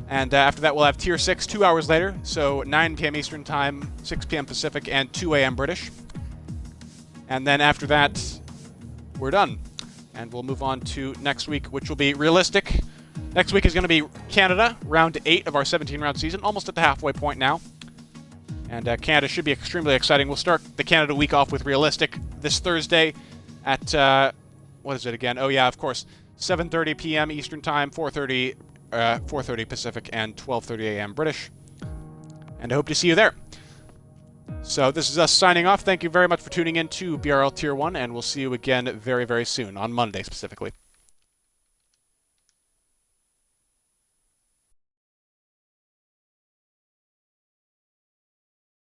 And after that, we'll have Tier 6 2 hours later, so 9 p.m. Eastern Time, 6 p.m. Pacific, and 2 a.m. British. And then after that, we're done. And we'll move on to next week, which will be realistic. Next week is going to be Canada, round 8 of our 17-round season, almost at the halfway point now. And Canada should be extremely exciting. We'll start the Canada week off with realistic this Thursday at, what is it again? Oh, yeah, of course, 7:30 p.m. Eastern Time, 4:30 Pacific, and 12:30 a.m. British. And I hope to see you there. So this is us signing off. Thank you very much for tuning in to BRL Tier 1, and we'll see you again very, very soon, on Monday specifically.